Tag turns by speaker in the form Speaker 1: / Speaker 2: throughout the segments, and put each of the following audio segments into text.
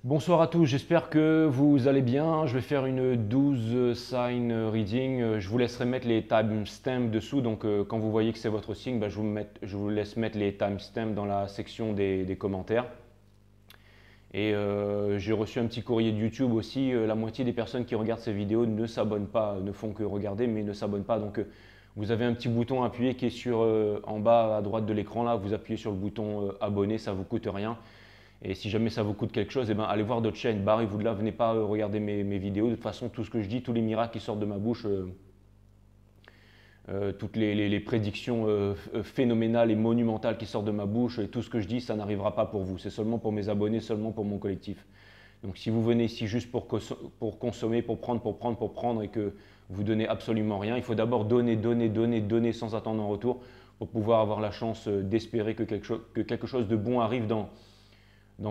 Speaker 1: Bonsoir à tous, j'espère que vous allez bien. Je vais faire une 12 sign reading. Je vous laisserai mettre les timestamps dessous. Donc quand vous voyez que c'est votre signe, bah, je vous laisse mettre les timestamps dans la section des commentaires. Et j'ai reçu un petit courrier de YouTube aussi. La moitié des personnes qui regardent ces vidéos ne s'abonnent pas, ne font que regarder, mais ne s'abonnent pas. Donc vous avez un petit bouton appuyé qui est sur en bas à droite de l'écran là. Vous appuyez sur le bouton abonner, ça vous coûte rien. Et si jamais ça vous coûte quelque chose, eh ben, allez voir d'autres chaînes. Barrez-vous de là, venez pas regarder mes vidéos. De toute façon, tout ce que je dis, tous les miracles qui sortent de ma bouche, toutes les prédictions phénoménales et monumentales qui sortent de ma bouche, et tout ce que je dis, ça n'arrivera pas pour vous. C'est seulement pour mes abonnés, seulement pour mon collectif. Donc si vous venez ici juste pour consommer, pour prendre et que vous donnez absolument rien, il faut d'abord donner, donner, donner, donner sans attendre en retour pour pouvoir avoir la chance d'espérer que quelque chose de bon arrive dans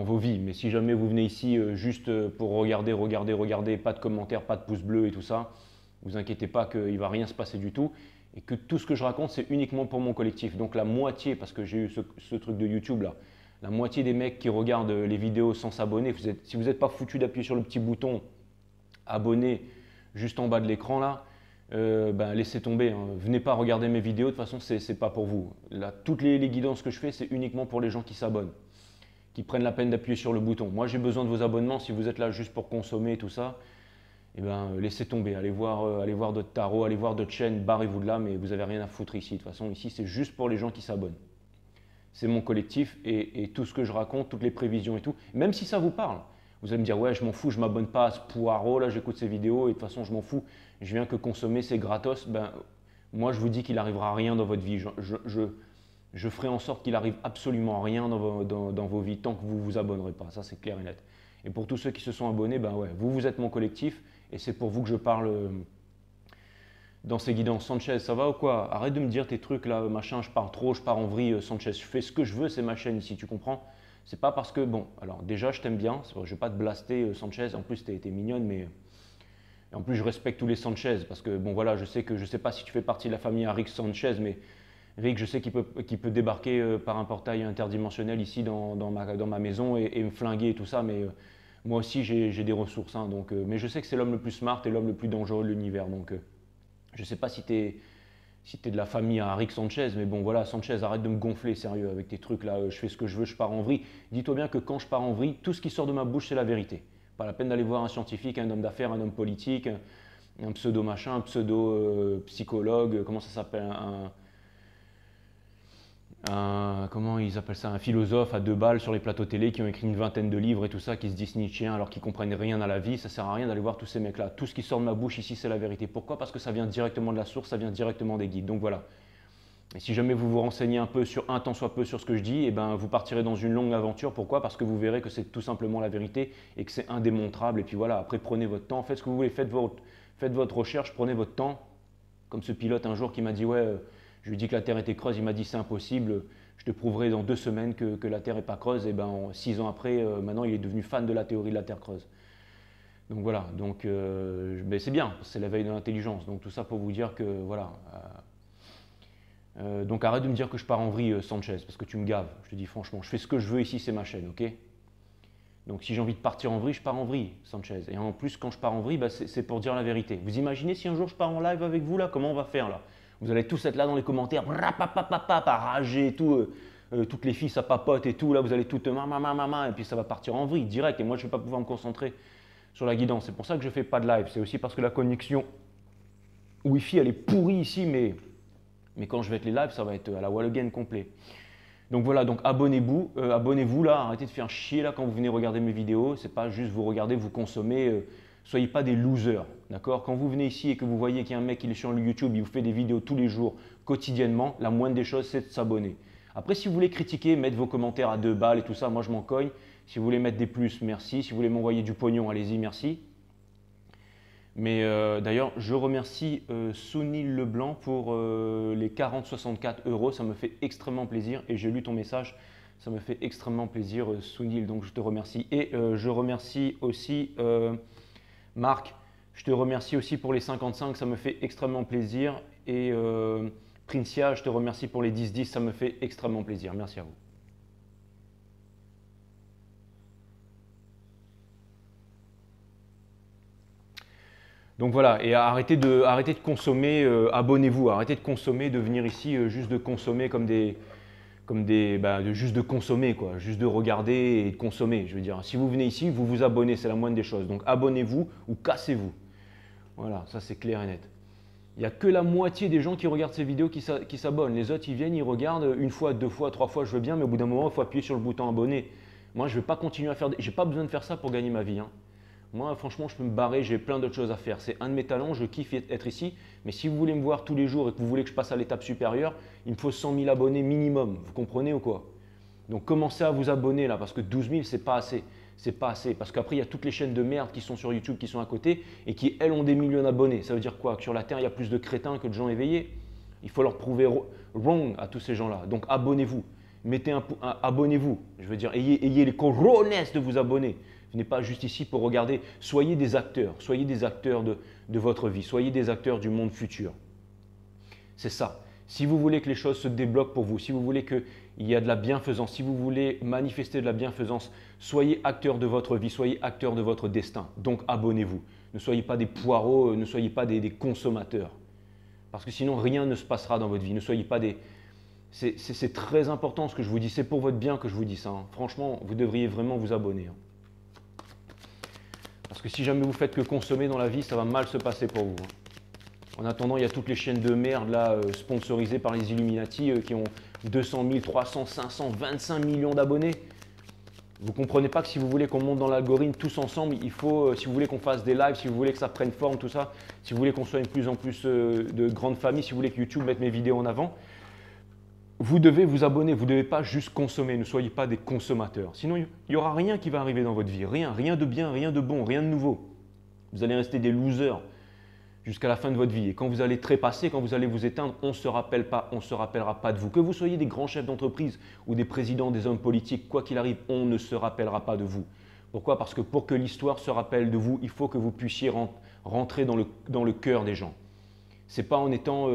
Speaker 1: vos vies. Mais si jamais vous venez ici juste pour regarder, regarder, regarder, pas de commentaires, pas de pouces bleus et tout ça, vous inquiétez pas qu'il ne va rien se passer du tout et que tout ce que je raconte, c'est uniquement pour mon collectif. Donc la moitié, parce que j'ai eu ce truc de YouTube là, la moitié des mecs qui regardent les vidéos sans s'abonner, si vous n'êtes pas foutu d'appuyer sur le petit bouton abonner juste en bas de l'écran là, ben, laissez tomber, hein. Venez pas regarder mes vidéos, de toute façon, c'est pas pour vous. Là, toutes les guidances que je fais, c'est uniquement pour les gens qui s'abonnent, qui prennent la peine d'appuyer sur le bouton. Moi, j'ai besoin de vos abonnements. Si vous êtes là juste pour consommer tout ça, eh ben, laissez tomber. Allez voir d'autres tarots, allez voir d'autres chaînes, barrez-vous de là, mais vous n'avez rien à foutre ici. De toute façon, ici, c'est juste pour les gens qui s'abonnent. C'est mon collectif et tout ce que je raconte, toutes les prévisions et tout, même si ça vous parle. Vous allez me dire, ouais, je m'en fous, je ne m'abonne pas à ce poireau, là, j'écoute ces vidéos et de toute façon, je m'en fous, je viens que consommer, c'est gratos. Ben, moi, je vous dis qu'il n'arrivera rien dans votre vie. Je ferai en sorte qu'il arrive absolument rien dans vos vies tant que vous ne vous abonnerez pas. Ça, c'est clair et net. Et pour tous ceux qui se sont abonnés, ben ouais, vous êtes mon collectif et c'est pour vous que je parle dans ces guidances. Sanchez, ça va ou quoi? Arrête de me dire tes trucs là, machin, je pars trop, je pars en vrille, Sanchez. Je fais ce que je veux, c'est ma chaîne ici, tu comprends? C'est pas parce que, bon, alors déjà, je t'aime bien, je vais pas te blaster, Sanchez. En plus, t'es mignonne, mais en plus, je respecte tous les Sanchez parce que, bon, voilà, je sais pas si tu fais partie de la famille Rick Sanchez, mais Rick, je sais qu'il peut débarquer par un portail interdimensionnel ici dans ma maison et me flinguer et tout ça, mais moi aussi j'ai des ressources, hein, donc, mais je sais que c'est l'homme le plus smart et l'homme le plus dangereux de l'univers, donc je ne sais pas si t'es de la famille à Rick Sanchez, mais bon voilà, Sanchez, arrête de me gonfler, sérieux, avec tes trucs là, je fais ce que je veux, je pars en vrille. Dis-toi bien que quand je pars en vrille, tout ce qui sort de ma bouche, c'est la vérité. Pas la peine d'aller voir un scientifique, un homme d'affaires, un homme politique, un pseudo machin, un pseudo psychologue, comment ça s'appelle, comment ils appellent ça, un philosophe à 2 balles sur les plateaux télé qui ont écrit une vingtaine de livres et tout ça, qui se disent nietzschéens alors qu'ils comprennent rien à la vie. Ça sert à rien d'aller voir tous ces mecs-là. Tout ce qui sort de ma bouche ici, c'est la vérité. Pourquoi? Parce que ça vient directement de la source, ça vient directement des guides. Donc voilà. Et si jamais vous vous renseignez un peu sur un tant soit peu sur ce que je dis, eh ben vous partirez dans une longue aventure. Pourquoi? Parce que vous verrez que c'est tout simplement la vérité et que c'est indémontrable. Et puis voilà, après prenez votre temps, faites ce que vous voulez, faites votre recherche, prenez votre temps. Comme ce pilote un jour qui m'a dit, ouais, je lui dis que la Terre était creuse, il m'a dit c'est impossible, je te prouverai dans 2 semaines que la Terre n'est pas creuse. Et ben 6 ans après, maintenant il est devenu fan de la théorie de la Terre creuse. Donc voilà, donc c'est bien, c'est l'éveil de l'intelligence. Donc tout ça pour vous dire que voilà. Donc arrête de me dire que je pars en vrille, Sanchez, parce que tu me gaves. Je te dis franchement, je fais ce que je veux ici, c'est ma chaîne, ok? Donc si j'ai envie de partir en vrille, je pars en vrille, Sanchez. Et en plus, quand je pars en vrille, bah, c'est pour dire la vérité. Vous imaginez si un jour je pars en live avec vous, là, comment on va faire là? Vous allez tous être là dans les commentaires, à rager et tout. Toutes les filles, ça papote et tout. Là, vous allez toutes maman, et puis ça va partir en vrille direct. Et moi, je ne vais pas pouvoir me concentrer sur la guidance. C'est pour ça que je ne fais pas de live. C'est aussi parce que la connexion Wi-Fi, elle est pourrie ici, mais quand je vais être les lives, ça va être à la wall again complet. Donc voilà, donc abonnez-vous là, arrêtez de faire chier là quand vous venez regarder mes vidéos. C'est pas juste vous regardez, vous consommez. Soyez pas des losers, d'accord? Quand vous venez ici et que vous voyez qu'il y a un mec qui est sur le YouTube, il vous fait des vidéos tous les jours, quotidiennement, la moindre des choses, c'est de s'abonner. Après, si vous voulez critiquer, mettre vos commentaires à 2 balles et tout ça, moi je m'en cogne. Si vous voulez mettre des plus, merci. Si vous voulez m'envoyer du pognon, allez-y, merci. Mais d'ailleurs, je remercie Sunil Leblanc pour les 40,64 euros. Ça me fait extrêmement plaisir et j'ai lu ton message. Ça me fait extrêmement plaisir, Sunil. Donc je te remercie. Et je remercie aussi Marc. Je te remercie aussi pour les 55. Ça me fait extrêmement plaisir. Et Princia, je te remercie pour les 10-10. Ça me fait extrêmement plaisir. Merci à vous. Donc voilà, et arrêtez de consommer, abonnez-vous, arrêtez de consommer, de venir ici juste de consommer juste de consommer quoi, juste de regarder et de consommer. Je veux dire, si vous venez ici, vous vous abonnez, c'est la moindre des choses. Donc abonnez-vous ou cassez-vous. Voilà, ça c'est clair et net. Il n'y a que la moitié des gens qui regardent ces vidéos qui s'abonnent. Les autres, ils viennent, ils regardent une fois, deux fois, trois fois, je veux bien, mais au bout d'un moment, il faut appuyer sur le bouton abonner. Moi, je ne vais pas continuer à faire, j'ai pas besoin de faire ça pour gagner ma vie, hein. Moi, franchement, je peux me barrer, j'ai plein d'autres choses à faire. C'est un de mes talents, je kiffe être ici. Mais si vous voulez me voir tous les jours et que vous voulez que je passe à l'étape supérieure, il me faut 100 000 abonnés minimum. Vous comprenez ou quoi? Donc commencez à vous abonner là, parce que 12 000, c'est pas assez. C'est pas assez. Parce qu'après, il y a toutes les chaînes de merde qui sont sur YouTube, qui sont à côté et qui, elles, ont des millions d'abonnés. Ça veut dire quoi? Que sur la Terre, il y a plus de crétins que de gens éveillés. Il faut leur prouver wrong à tous ces gens-là. Donc abonnez-vous. Abonnez-vous. Je veux dire, ayez les cojones de vous abonner. Venez pas juste ici pour regarder. Soyez des acteurs de votre vie. Soyez des acteurs du monde futur. C'est ça. Si vous voulez que les choses se débloquent pour vous, si vous voulez qu'il y ait de la bienfaisance, si vous voulez manifester de la bienfaisance, soyez acteurs de votre vie, soyez acteurs de votre destin. Donc abonnez-vous. Ne soyez pas des poireaux, ne soyez pas des consommateurs. Parce que sinon, rien ne se passera dans votre vie. Ne soyez pas des… C'est très important ce que je vous dis. C'est pour votre bien que je vous dis ça, hein. Franchement, vous devriez vraiment vous abonner, hein. Parce que si jamais vous faites que consommer dans la vie, ça va mal se passer pour vous, hein. En attendant, il y a toutes les chaînes de merde là, sponsorisées par les Illuminati qui ont 200 000, 300, 500, 25 millions d'abonnés. Vous ne comprenez pas que si vous voulez qu'on monte dans l'algorithme tous ensemble, il faut, si vous voulez qu'on fasse des lives, si vous voulez que ça prenne forme, tout ça, si vous voulez qu'on soit une plus en plus de grandes familles, si vous voulez que YouTube mette mes vidéos en avant, vous devez vous abonner, vous ne devez pas juste consommer, ne soyez pas des consommateurs. Sinon, il n'y aura rien qui va arriver dans votre vie, rien, rien de bien, rien de bon, rien de nouveau. Vous allez rester des losers jusqu'à la fin de votre vie. Et quand vous allez trépasser, quand vous allez vous éteindre, on ne se rappellera pas de vous. Que vous soyez des grands chefs d'entreprise ou des présidents, des hommes politiques, quoi qu'il arrive, on ne se rappellera pas de vous. Pourquoi? Parce que pour que l'histoire se rappelle de vous, il faut que vous puissiez rentrer dans le cœur des gens. Ce n'est pas en étant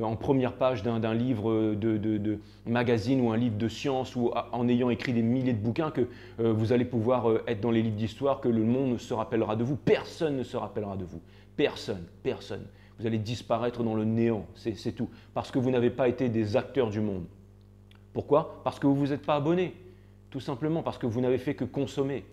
Speaker 1: en première page d'un livre de magazine ou un livre de science ou en ayant écrit des milliers de bouquins que vous allez pouvoir être dans les livres d'histoire, que le monde se rappellera de vous. Personne ne se rappellera de vous. Personne, personne. Vous allez disparaître dans le néant, c'est tout. Parce que vous n'avez pas été des acteurs du monde. Pourquoi? Parce que vous ne vous êtes pas abonné. Tout simplement parce que vous n'avez fait que consommer.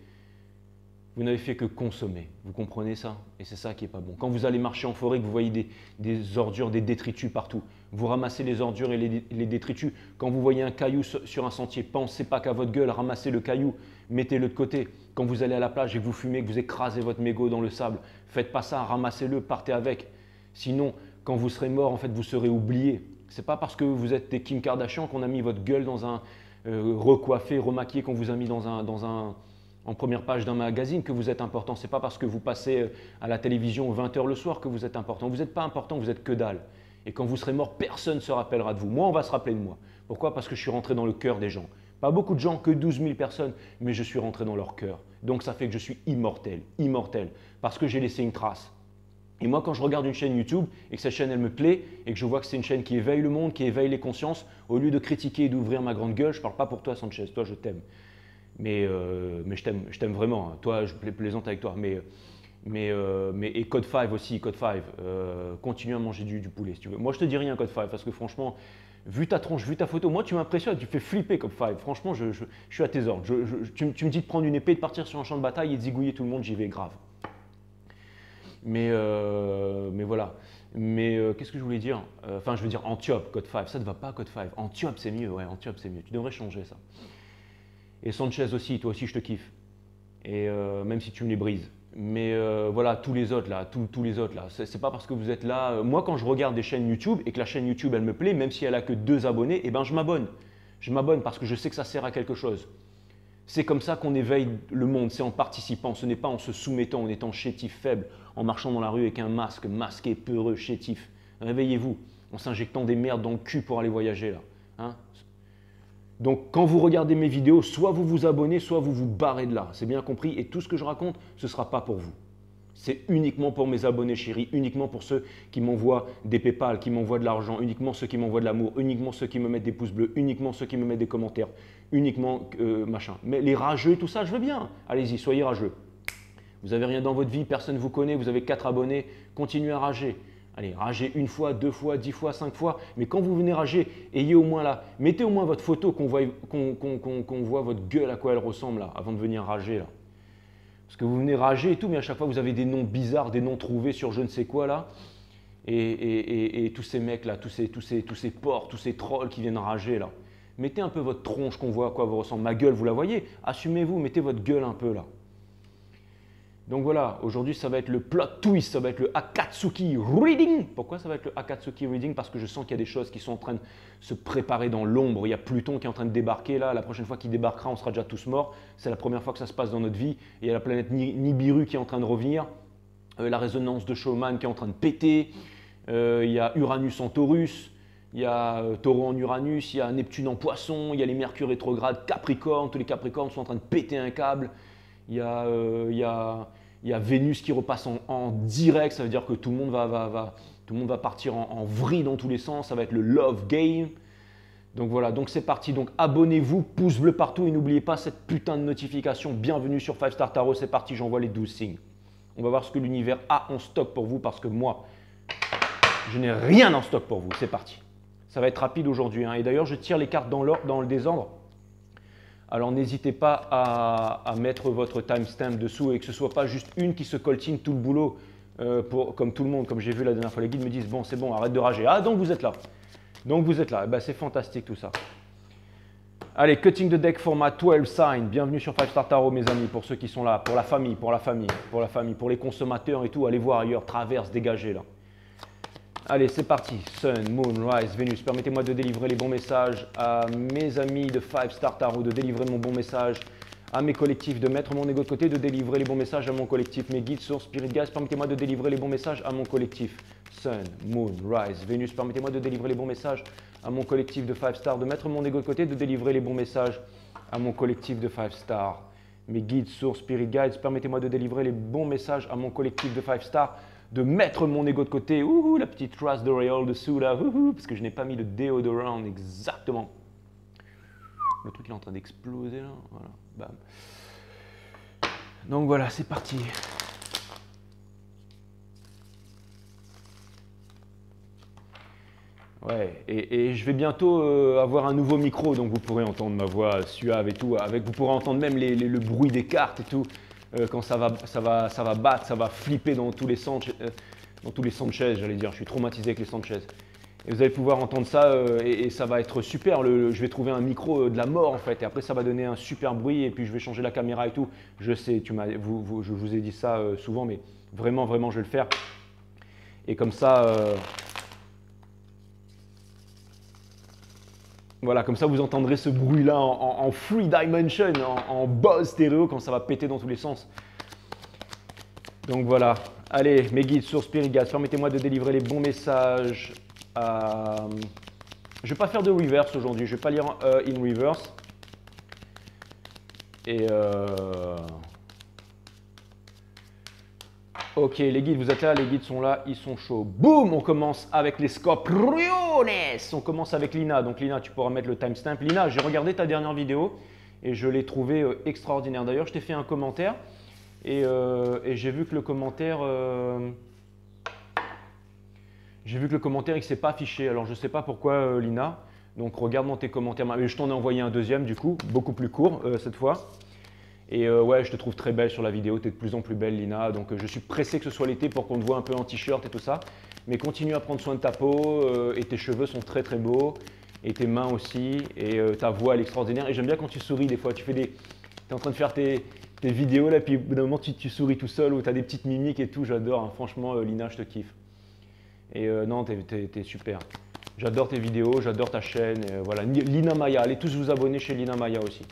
Speaker 1: Vous n'avez fait que consommer, vous comprenez ça? Et c'est ça qui n'est pas bon. Quand vous allez marcher en forêt, que vous voyez des ordures, des détritus partout, vous ramassez les ordures et les détritus. Quand vous voyez un caillou sur un sentier, pensez pas qu'à votre gueule, ramassez le caillou, mettez-le de côté. Quand vous allez à la plage et que vous fumez, que vous écrasez votre mégot dans le sable, faites pas ça, ramassez-le, partez avec. Sinon, quand vous serez mort, en fait, vous serez oublié. Ce n'est pas parce que vous êtes des Kim Kardashian qu'on a mis votre gueule dans un recoiffé, remaquillé, qu'on vous a mis en première page d'un magazine que vous êtes important. Ce n'est pas parce que vous passez à la télévision 20 h le soir que vous êtes important. Vous n'êtes pas important, vous êtes que dalle. Et quand vous serez mort, personne ne se rappellera de vous. Moi, on va se rappeler de moi. Pourquoi? Parce que je suis rentré dans le cœur des gens. Pas beaucoup de gens, que 12 000 personnes, mais je suis rentré dans leur cœur. Donc ça fait que je suis immortel, immortel, parce que j'ai laissé une trace. Et moi, quand je regarde une chaîne YouTube et que cette chaîne, elle me plaît et que je vois que c'est une chaîne qui éveille le monde, qui éveille les consciences, au lieu de critiquer et d'ouvrir ma grande gueule, je ne parle pas pour toi, Sanchez, toi, je t'aime. Mais je t'aime vraiment, hein. Toi, je plaisante avec toi. Et Code 5 aussi, Code 5, continue à manger du poulet si tu veux. Moi, je te dis rien, Code 5, parce que franchement, vu ta tronche, vu ta photo, moi, tu m'impressionnes, tu fais flipper, Code 5. Franchement, je suis à tes ordres. Tu me dis de prendre une épée, de partir sur un champ de bataille et de zigouiller tout le monde, j'y vais grave. Mais voilà. Qu'est-ce que je voulais dire? Enfin, je veux dire Antiope, Code 5. Ça ne va pas, Code 5. Antiope, c'est mieux, ouais, Antiope, c'est mieux. Tu devrais changer ça. Et Sanchez aussi, toi aussi je te kiffe. Et même si tu me les brises. Mais voilà, tous les autres là, tous les autres là, c'est pas parce que vous êtes là. Moi, quand je regarde des chaînes YouTube et que la chaîne YouTube elle me plaît, même si elle a que 2 abonnés, eh ben je m'abonne. Je m'abonne parce que je sais que ça sert à quelque chose. C'est comme ça qu'on éveille le monde, c'est en participant. Ce n'est pas en se soumettant, en étant chétif, faible, en marchant dans la rue avec un masque, masqué, peureux, chétif. Réveillez-vous, en s'injectant des merdes dans le cul pour aller voyager là. Hein? Donc, quand vous regardez mes vidéos, soit vous vous abonnez, soit vous vous barrez de là. C'est bien compris. Et tout ce que je raconte, ce ne sera pas pour vous. C'est uniquement pour mes abonnés chéris, uniquement pour ceux qui m'envoient des PayPal, qui m'envoient de l'argent, uniquement ceux qui m'envoient de l'amour, uniquement ceux qui me mettent des pouces bleus, uniquement ceux qui me mettent des commentaires, uniquement machin. Mais les rageux et tout ça, je veux bien. Allez-y, soyez rageux. Vous n'avez rien dans votre vie, personne ne vous connaît, vous avez 4 abonnés, continuez à rager. Allez, ragez 1 fois, 2 fois, 10 fois, 5 fois. Mais quand vous venez rager, ayez au moins là, mettez au moins votre photo, qu'on voit votre gueule à quoi elle ressemble là, avant de venir rager là. Parce que vous venez rager et tout, mais à chaque fois vous avez des noms bizarres, des noms trouvés sur je ne sais quoi là. Et tous ces mecs là, tous ces porcs, tous ces trolls qui viennent rager là. Mettez un peu votre tronche, qu'on voit à quoi vous ressemble. Ma gueule, vous la voyez? Assumez-vous, mettez votre gueule un peu là. Donc voilà, aujourd'hui ça va être le plot twist, ça va être le Akatsuki Reading. Pourquoi ça va être le Akatsuki Reading? Parce que je sens qu'il y a des choses qui sont en train de se préparer dans l'ombre. Il y a Pluton qui est en train de débarquer là. La prochaine fois qu'il débarquera, on sera déjà tous morts. C'est la première fois que ça se passe dans notre vie. Et il y a la planète Nibiru qui est en train de revenir. La résonance de Schumann qui est en train de péter. Il y a Uranus en Taurus. Il y a Taureau en Uranus. Il y a Neptune en Poisson. Il y a les Mercure rétrogrades Capricorne. Tous les Capricornes sont en train de péter un câble. Il y a Vénus qui repasse en direct, ça veut dire que tout le monde va partir en vrille dans tous les sens, ça va être le love game. Donc voilà, donc c'est parti. Donc abonnez-vous, pouce bleu partout et n'oubliez pas cette putain de notification. Bienvenue sur 5 Star Tarot, c'est parti, j'envoie les 12 signes. On va voir ce que l'univers a en stock pour vous parce que moi, je n'ai rien en stock pour vous. C'est parti. Ça va être rapide aujourd'hui. Hein. Et d'ailleurs, je tire les cartes dans le désordre. Alors n'hésitez pas à mettre votre timestamp dessous et que ce ne soit pas juste une qui se coltine tout le boulot comme tout le monde. Comme j'ai vu la dernière fois, les guides me disent bon c'est bon, arrête de rager. Ah donc vous êtes là. Donc vous êtes là. Ben, c'est fantastique tout ça. Allez, cutting the deck format 12 sign. Bienvenue sur 5 Star Tarot mes amis, pour ceux qui sont là, pour la famille, pour les consommateurs et tout. Allez voir ailleurs, traverse, dégagez là. Allez, c'est parti. Sun, Moon, Rise, Vénus. Permettez-moi de délivrer les bons messages à mes amis de 5 Star Tarot, de délivrer mon bon message à mes collectifs, de mettre mon ego de côté, de délivrer les bons messages à mon collectif. Mes guides sont Spirit Guides, permettez-moi de délivrer les bons messages à mon collectif. Sun, Moon, Rise, Vénus. Permettez-moi de délivrer les bons messages à mon collectif de 5 Stars, de mettre mon ego de côté, de délivrer les bons messages à mon collectif de 5 Stars. Mes guides, sources, Spirit Guides, permettez-moi de délivrer les bons messages à mon collectif de 5 Stars, de mettre mon ego de côté, ouhou, la petite trace d'Oréal dessous là, ouhou, parce que je n'ai pas mis de déodorant exactement. Le truc il est en train d'exploser là, voilà, bam. Donc voilà, c'est parti. Ouais, et je vais bientôt avoir un nouveau micro, donc vous pourrez entendre ma voix suave et tout, vous pourrez entendre même le bruit des cartes et tout. Quand ça va battre, ça va flipper dans tous les Sanchez, j'allais dire. Je suis traumatisé avec les Sanchez. Et vous allez pouvoir entendre ça et ça va être super. Je vais trouver un micro de la mort en fait. Et après, ça va donner un super bruit et puis je vais changer la caméra et tout. Je sais, je vous ai dit ça souvent, mais vraiment, vraiment, je vais le faire. Et comme ça, voilà, comme ça vous entendrez ce bruit-là en free dimension, en buzz stéréo quand ça va péter dans tous les sens. Donc voilà, allez, mes guides, sources, Spirit Guides, permettez-moi de délivrer les bons messages. Je ne vais pas faire de reverse aujourd'hui, je ne vais pas lire in reverse. Et ok, les guides, vous êtes là, les guides sont là, ils sont chauds. Boum, on commence avec les Scorpiones. On commence avec Lina. Donc Lina, tu pourras mettre le timestamp. Lina, j'ai regardé ta dernière vidéo et je l'ai trouvé extraordinaire. D'ailleurs, je t'ai fait un commentaire et j'ai vu que le commentaire, il ne s'est pas affiché. Alors, je ne sais pas pourquoi, Lina. Donc, regarde dans tes commentaires. Mais je t'en ai envoyé un deuxième, du coup, beaucoup plus court cette fois. Et ouais, je te trouve très belle sur la vidéo, tu es de plus en plus belle Lina, donc je suis pressé que ce soit l'été pour qu'on te voit un peu en t-shirt et tout ça. Mais continue à prendre soin de ta peau et tes cheveux sont très très beaux et tes mains aussi et ta voix elle est extraordinaire. Et j'aime bien quand tu souris des fois, tu es en train de faire tes vidéos là, puis au bout d'un moment tu souris tout seul ou tu as des petites mimiques et tout, j'adore, hein. Franchement Lina je te kiffe. Et non, t'es super. J'adore tes vidéos, j'adore ta chaîne, et, voilà. Lina Maya, allez tous vous abonner chez Lina Maya aussi.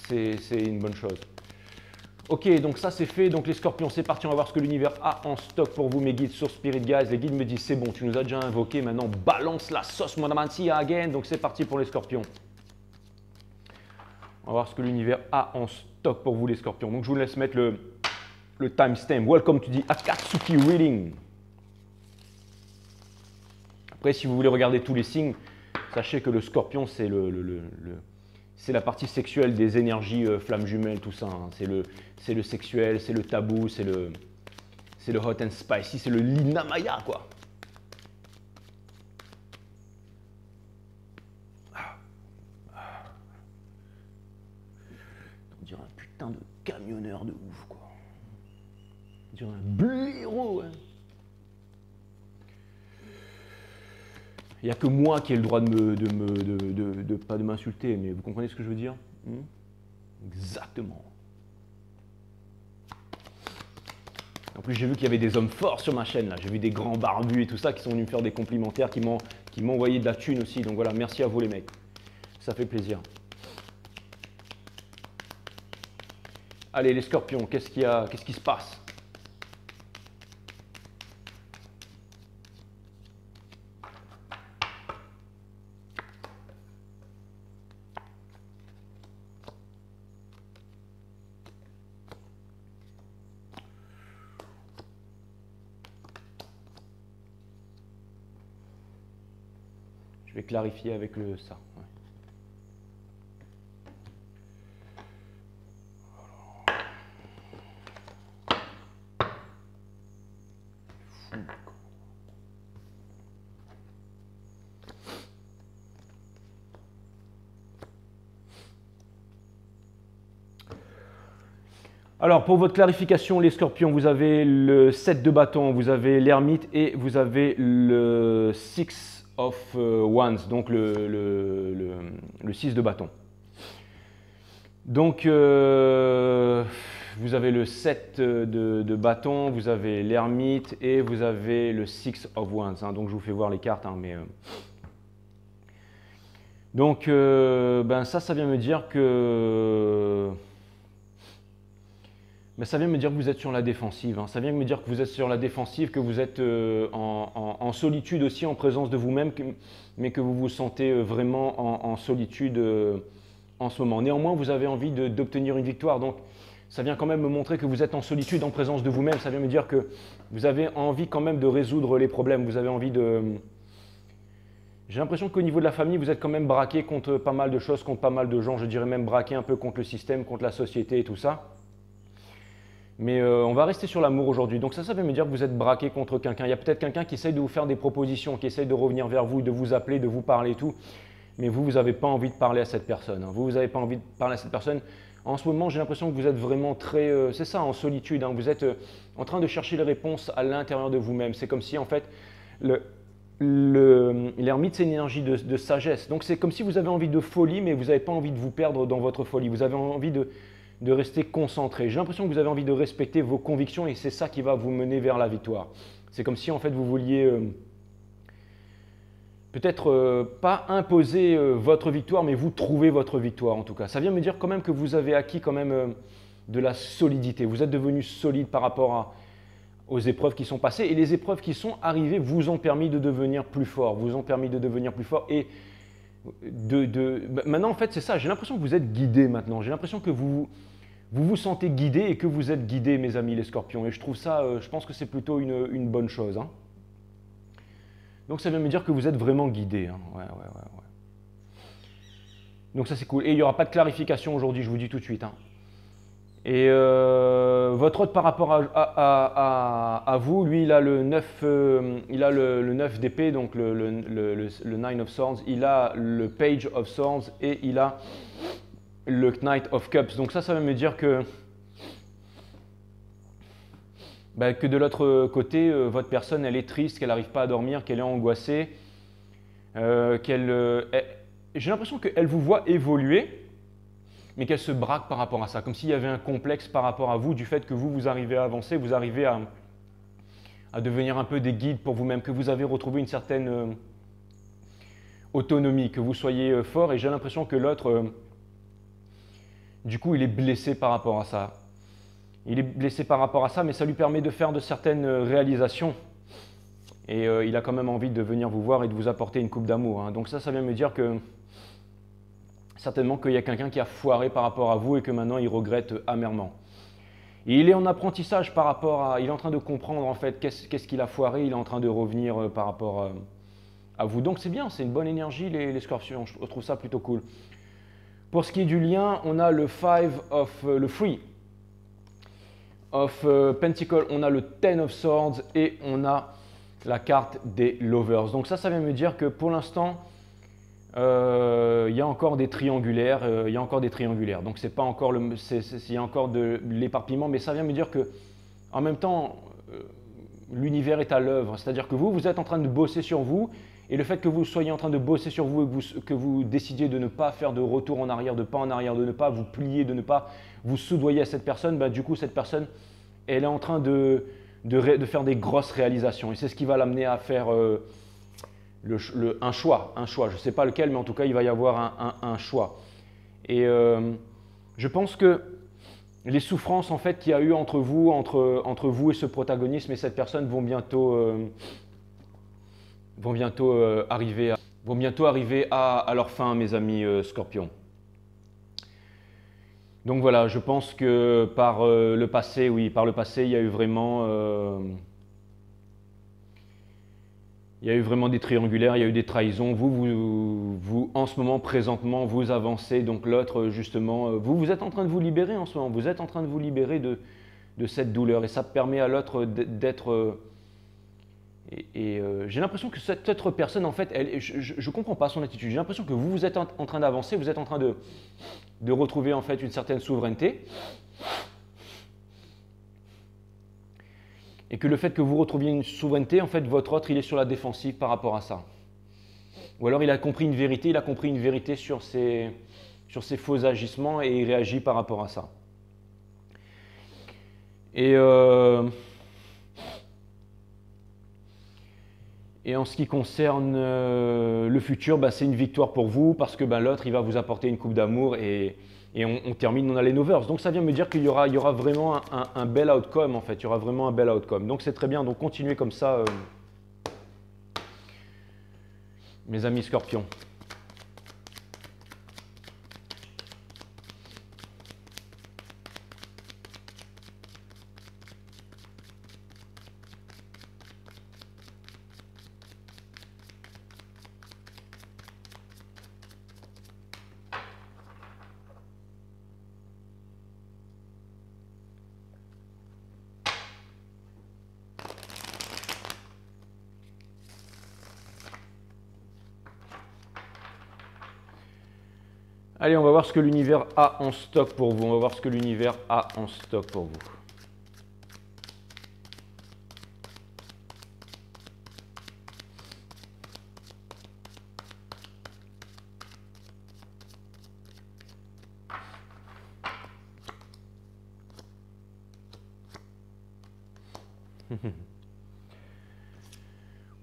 Speaker 1: C'est une bonne chose. Ok, donc ça c'est fait. Donc les scorpions, c'est parti. On va voir ce que l'univers a en stock pour vous, mes guides sur Spirit Guides. Les guides me disent c'est bon, tu nous as déjà invoqué. Maintenant, balance la sauce, mon amanti again. Donc c'est parti pour les scorpions. On va voir ce que l'univers a en stock pour vous, les scorpions. Donc je vous laisse mettre le timestamp. Welcome to the Akatsuki Reading. Après, si vous voulez regarder tous les signes, sachez que le scorpion, c'est c'est la partie sexuelle des énergies flammes jumelles, tout ça. Hein. C'est le sexuel, c'est le tabou, c'est le hot and spicy, c'est le Lina Maya, quoi. On dirait un putain de camionneur de ouf, quoi. On dirait un blaireau, hein. Il n'y a que moi qui ai le droit pas de m'insulter, mais vous comprenez ce que je veux dire? Exactement. En plus, j'ai vu qu'il y avait des hommes forts sur ma chaîne, là. J'ai vu des grands barbus et tout ça qui sont venus me faire des complimentaires, qui m'ont envoyé de la thune aussi. Donc voilà, merci à vous les mecs. Ça fait plaisir. Allez, les scorpions, qu'est-ce qui se passe? Je vais clarifier avec ça. Ouais. Alors, pour votre clarification, les scorpions, vous avez le 7 de bâton, vous avez l'ermite et vous avez le 6 of wands, donc le 6 de bâton. Donc, vous avez le 7 de bâton, vous avez l'ermite et vous avez le 6 of wands. Hein, donc, je vous fais voir les cartes, hein, mais... Donc, ça vient me dire que... Mais ça vient me dire que vous êtes sur la défensive. Hein. Ça vient me dire que vous êtes sur la défensive, que vous êtes en solitude aussi, en présence de vous-même, mais que vous vous sentez vraiment en solitude en ce moment. Néanmoins, vous avez envie d'obtenir une victoire. Donc, ça vient quand même me montrer que vous êtes en solitude, en présence de vous-même. Ça vient me dire que vous avez envie quand même de résoudre les problèmes. Vous avez envie de... J'ai l'impression qu'au niveau de la famille, vous êtes quand même braqué contre pas mal de choses, contre pas mal de gens. Je dirais même braqué un peu contre le système, contre la société et tout ça. Mais on va rester sur l'amour aujourd'hui. Donc ça veut me dire que vous êtes braqué contre quelqu'un. Il y a peut-être quelqu'un qui essaye de vous faire des propositions, qui essaye de revenir vers vous, de vous appeler, de vous parler et tout. Mais vous n'avez pas envie de parler à cette personne. Hein. Vous n'avez pas envie de parler à cette personne. En ce moment, j'ai l'impression que vous êtes vraiment très, c'est ça, en solitude. Hein. Vous êtes en train de chercher les réponses à l'intérieur de vous-même. C'est comme si en fait, l'ermite, c'est une énergie de sagesse. Donc c'est comme si vous avez envie de folie, mais vous n'avez pas envie de vous perdre dans votre folie. Vous avez envie de rester concentré. J'ai l'impression que vous avez envie de respecter vos convictions et c'est ça qui va vous mener vers la victoire. C'est comme si en fait vous vouliez peut-être pas imposer votre victoire, mais vous trouver votre victoire en tout cas. Ça vient me dire quand même que vous avez acquis quand même de la solidité. Vous êtes devenu solide par rapport aux épreuves qui sont passées et les épreuves qui sont arrivées vous ont permis de devenir plus fort, vous ont permis de devenir plus fort et maintenant en fait c'est ça, j'ai l'impression que vous êtes guidé maintenant, j'ai l'impression que vous vous sentez guidé et que vous êtes guidé mes amis les scorpions et je trouve ça, je pense que c'est plutôt une bonne chose. Hein. Donc ça vient me dire que vous êtes vraiment guidé. Hein. Ouais. Donc ça c'est cool et il n'y aura pas de clarification aujourd'hui, je vous dis tout de suite. Hein. Et votre hôte par rapport à vous, lui il a le 9, il a le 9 d'épée, donc le 9 of Swords, il a le Page of Swords et il a le Knight of Cups. Donc ça veut me dire que de l'autre côté, votre personne elle est triste, qu'elle n'arrive pas à dormir, qu'elle est angoissée, j'ai l'impression qu'elle vous voit évoluer, mais qu'elle se braque par rapport à ça, comme s'il y avait un complexe par rapport à vous, du fait que vous arrivez à avancer, vous arrivez à devenir un peu des guides pour vous-même, que vous avez retrouvé une certaine autonomie, que vous soyez fort, et j'ai l'impression que l'autre, du coup, il est blessé par rapport à ça. Il est blessé par rapport à ça, mais ça lui permet de faire de certaines réalisations, et il a quand même envie de venir vous voir et de vous apporter une coupe d'amour. Hein. Donc ça vient me dire que certainement qu'il y a quelqu'un qui a foiré par rapport à vous et que maintenant il regrette amèrement. Et il est en apprentissage par rapport à... Il est en train de comprendre en fait qu'est-ce qu'il a foiré, il est en train de revenir par rapport à vous. Donc c'est bien, c'est une bonne énergie les scorpions, je trouve ça plutôt cool. Pour ce qui est du lien, on a le 5 of le Free of Pentacle, on a le 10 of Swords et on a la carte des Lovers. Donc ça vient me dire que pour l'instant, il y a encore des triangulaires. Donc c'est pas encore il y a encore de l'éparpillement, mais ça vient me dire que en même temps, l'univers est à l'œuvre. C'est-à-dire que vous êtes en train de bosser sur vous. Et le fait que vous soyez en train de bosser sur vous et que vous décidiez de ne pas faire de retour en arrière, de pas en arrière, de ne pas vous plier, de ne pas vous soudoyer à cette personne, bah, du coup, cette personne, elle est en train de faire des grosses réalisations. Et c'est ce qui va l'amener à faire un choix. Je ne sais pas lequel, mais en tout cas, il va y avoir un choix. Et je pense que les souffrances en fait, qu'il y a eu entre vous et ce protagonisme et cette personne vont bientôt arriver à leur fin, mes amis Scorpions. Donc voilà, je pense que par le passé, il y a eu vraiment, des triangulaires, il y a eu des trahisons. Vous en ce moment, présentement, vous avancez. Donc l'autre, justement, vous êtes en train de vous libérer en ce moment. Vous êtes en train de vous libérer de cette douleur. Et ça permet à l'autre d'être... j'ai l'impression que cette autre personne, en fait, je ne comprends pas son attitude. J'ai l'impression que vous êtes en train d'avancer, vous êtes en train de retrouver en fait une certaine souveraineté. Et que le fait que vous retrouviez une souveraineté, en fait, votre autre, il est sur la défensive par rapport à ça. Ou alors il a compris une vérité, sur ses faux agissements et il réagit par rapport à ça. Et en ce qui concerne le futur, bah, c'est une victoire pour vous parce que bah, l'autre, il va vous apporter une coupe d'amour et on termine, on a les Novers. Donc ça vient me dire qu'il y aura vraiment un bel outcome en fait. Il y aura vraiment un bel outcome. Donc c'est très bien. Donc continuez comme ça, mes amis Scorpions. Allez, on va voir ce que l'univers a en stock pour vous.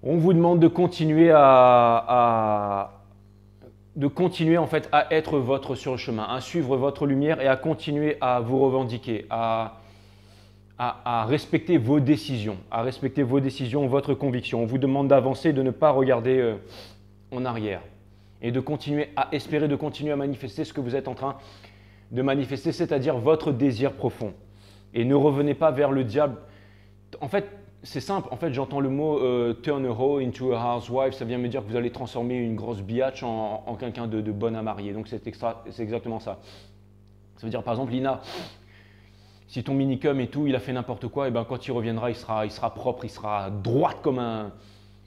Speaker 1: On vous demande de continuer en fait à être votre sur le chemin, à suivre votre lumière et à continuer à vous revendiquer, à respecter vos décisions, votre conviction. On vous demande d'avancer, de ne pas regarder en arrière et de continuer à espérer, de continuer à manifester ce que vous êtes en train de manifester, c'est-à-dire votre désir profond. Et ne revenez pas vers le diable. En fait, c'est simple, en fait j'entends le mot turn a hoe into a housewife, ça vient me dire que vous allez transformer une grosse biatch en quelqu'un de bon à marier, donc c'est exactement ça. Ça veut dire par exemple Lina, si ton minicum et tout, il a fait n'importe quoi, et ben quand il reviendra, il sera propre, il sera droit comme un...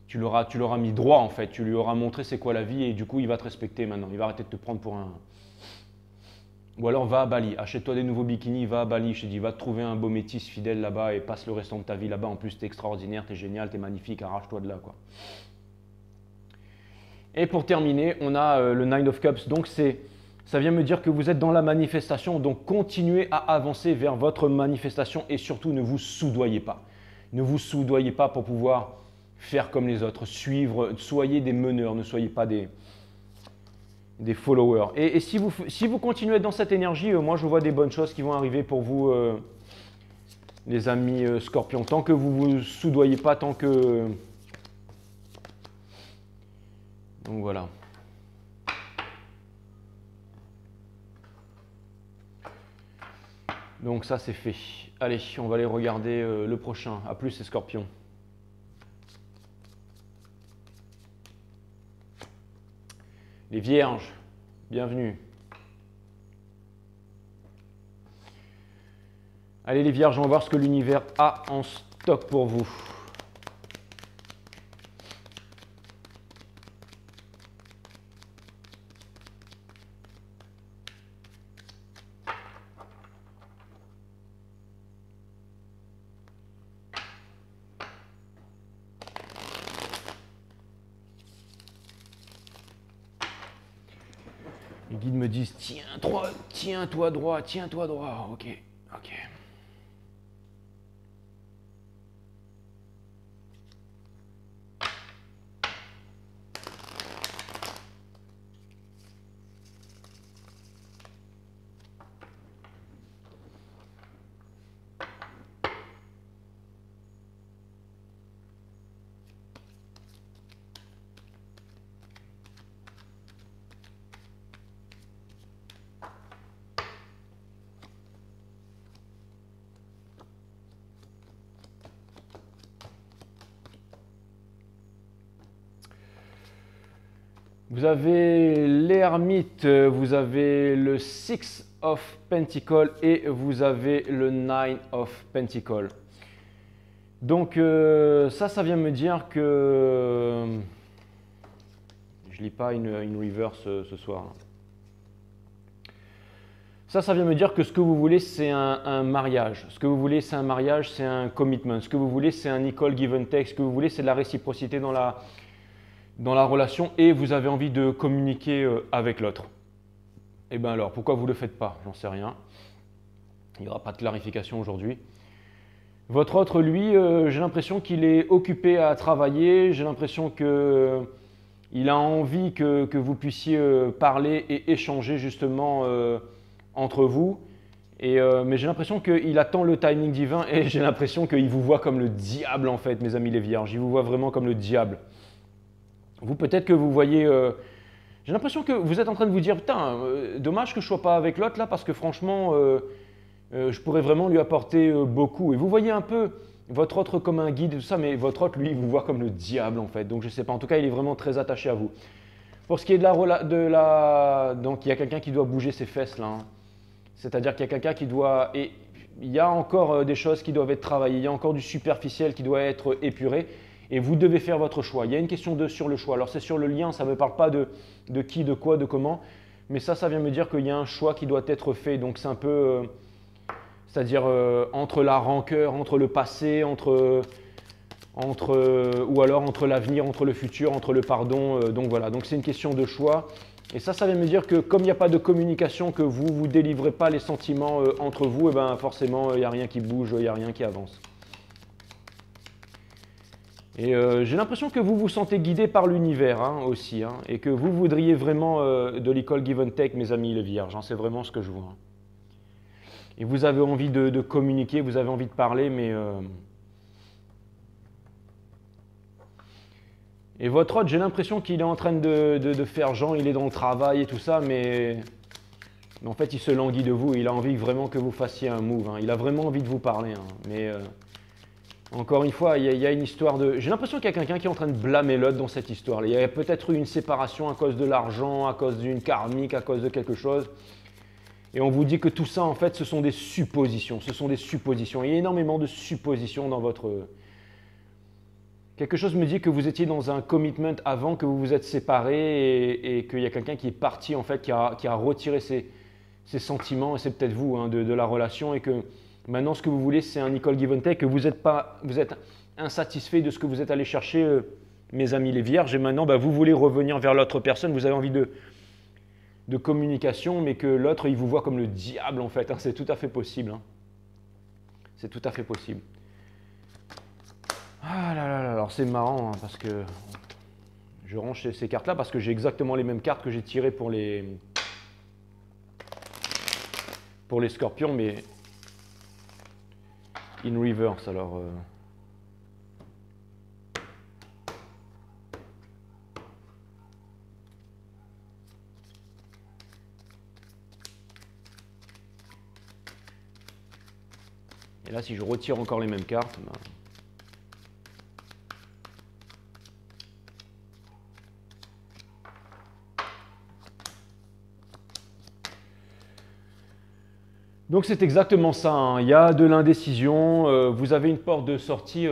Speaker 1: Tu l'auras mis droit en fait, tu lui auras montré c'est quoi la vie et du coup il va te respecter maintenant, il va arrêter de te prendre pour un... Ou alors va à Bali, achète-toi des nouveaux bikinis, va à Bali, je te dis, va te trouver un beau métis fidèle là-bas et passe le restant de ta vie là-bas. En plus, t'es extraordinaire, t'es génial, t'es magnifique, arrache-toi de là, quoi. Et pour terminer, on a le Nine of Cups. Donc ça vient me dire que vous êtes dans la manifestation, donc continuez à avancer vers votre manifestation et surtout ne vous soudoyez pas. Ne vous soudoyez pas pour pouvoir faire comme les autres, suivre, soyez des meneurs, ne soyez pas des followers. Et si vous continuez dans cette énergie, moi je vois des bonnes choses qui vont arriver pour vous, les amis Scorpions. Tant que vous ne vous soudoyez pas, tant que... Donc voilà. Donc ça c'est fait. Allez, on va aller regarder le prochain. A plus les Scorpions. Les Vierges, bienvenue. Allez les vierges, on va voir ce que l'univers a en stock pour vous. Les guides me disent tiens-toi droit, tiens-toi droit. Ok, ok. Vous avez l'ermite, vous avez le Six of Pentacles et vous avez le Nine of Pentacles. Donc ça vient me dire que... Je lis pas une reverse ce soir. Ça vient me dire que ce que vous voulez, c'est un mariage. Ce que vous voulez, c'est un mariage, c'est un commitment. Ce que vous voulez, c'est un equal give and take. Ce que vous voulez, c'est de la réciprocité dans la relation et vous avez envie de communiquer avec l'autre. Et bien alors, pourquoi vous ne le faites pas? J'en sais rien. Il n'y aura pas de clarification aujourd'hui. Votre autre, lui, j'ai l'impression qu'il est occupé à travailler. J'ai l'impression qu'il a envie que vous puissiez parler et échanger justement entre vous. Mais j'ai l'impression qu'il attend le timing divin et j'ai l'impression qu'il vous voit comme le diable en fait, mes amis les vierges. Il vous voit vraiment comme le diable. Vous, peut-être que vous voyez... j'ai l'impression que vous êtes en train de vous dire, putain, dommage que je ne sois pas avec l'autre là, parce que franchement, je pourrais vraiment lui apporter beaucoup. Et vous voyez un peu votre autre comme un guide, tout ça, mais votre autre, lui, il vous voit comme le diable en fait. Donc je ne sais pas, en tout cas, il est vraiment très attaché à vous. Pour ce qui est donc il y a quelqu'un qui doit bouger ses fesses là. Hein. C'est-à-dire qu'il y a quelqu'un qui doit... Et il y a encore des choses qui doivent être travaillées, il y a encore du superficiel qui doit être épuré. Et vous devez faire votre choix. Il y a une question sur le choix. Alors c'est sur le lien, ça ne me parle pas de qui, de quoi, de comment. Mais ça vient me dire qu'il y a un choix qui doit être fait. Donc c'est un peu, c'est-à-dire entre la rancœur, entre le passé, ou alors entre l'avenir, entre le futur, entre le pardon. Donc voilà, donc c'est une question de choix. Et ça vient me dire que comme il n'y a pas de communication, que vous ne délivrez pas les sentiments entre vous, et ben forcément il n'y a rien qui bouge, il n'y a rien qui avance. Et j'ai l'impression que vous vous sentez guidé par l'univers hein, aussi, hein, et que vous voudriez vraiment de l'école Give and Take, mes amis les vierges, hein, c'est vraiment ce que je vois. Hein. Et vous avez envie de communiquer, vous avez envie de parler, mais... Et votre autre, j'ai l'impression qu'il est en train de faire genre, il est dans le travail et tout ça, mais en fait il se languit de vous, il a envie vraiment que vous fassiez un move, hein. Il a vraiment envie de vous parler, hein, mais... Encore une fois, il y a une histoire de... J'ai l'impression qu'il y a quelqu'un qui est en train de blâmer l'autre dans cette histoire. Il y a peut-être eu une séparation à cause de l'argent, à cause d'une karmique, à cause de quelque chose. Et on vous dit que tout ça, en fait, ce sont des suppositions. Ce sont des suppositions. Il y a énormément de suppositions dans votre... Quelque chose me dit que vous étiez dans un commitment avant, que vous vous êtes séparés et qu'il y a quelqu'un qui est parti, en fait, qui a retiré ses sentiments, et c'est peut-être vous, hein, de la relation, et que... Maintenant, ce que vous voulez, c'est un equal give and take, que vous êtes insatisfait de ce que vous êtes allé chercher, mes amis les vierges, et maintenant, vous voulez revenir vers l'autre personne, vous avez envie de communication, mais que l'autre, il vous voit comme le diable, en fait. Hein, c'est tout à fait possible. Hein. C'est tout à fait possible. Ah là là là, alors c'est marrant, hein, parce que je range ces cartes-là, parce que j'ai exactement les mêmes cartes que j'ai tirées pour les scorpions, mais... in reverse, alors... Et là, si je retire encore les mêmes cartes... Donc c'est exactement ça, hein. Il y a de l'indécision, vous avez une porte de sortie.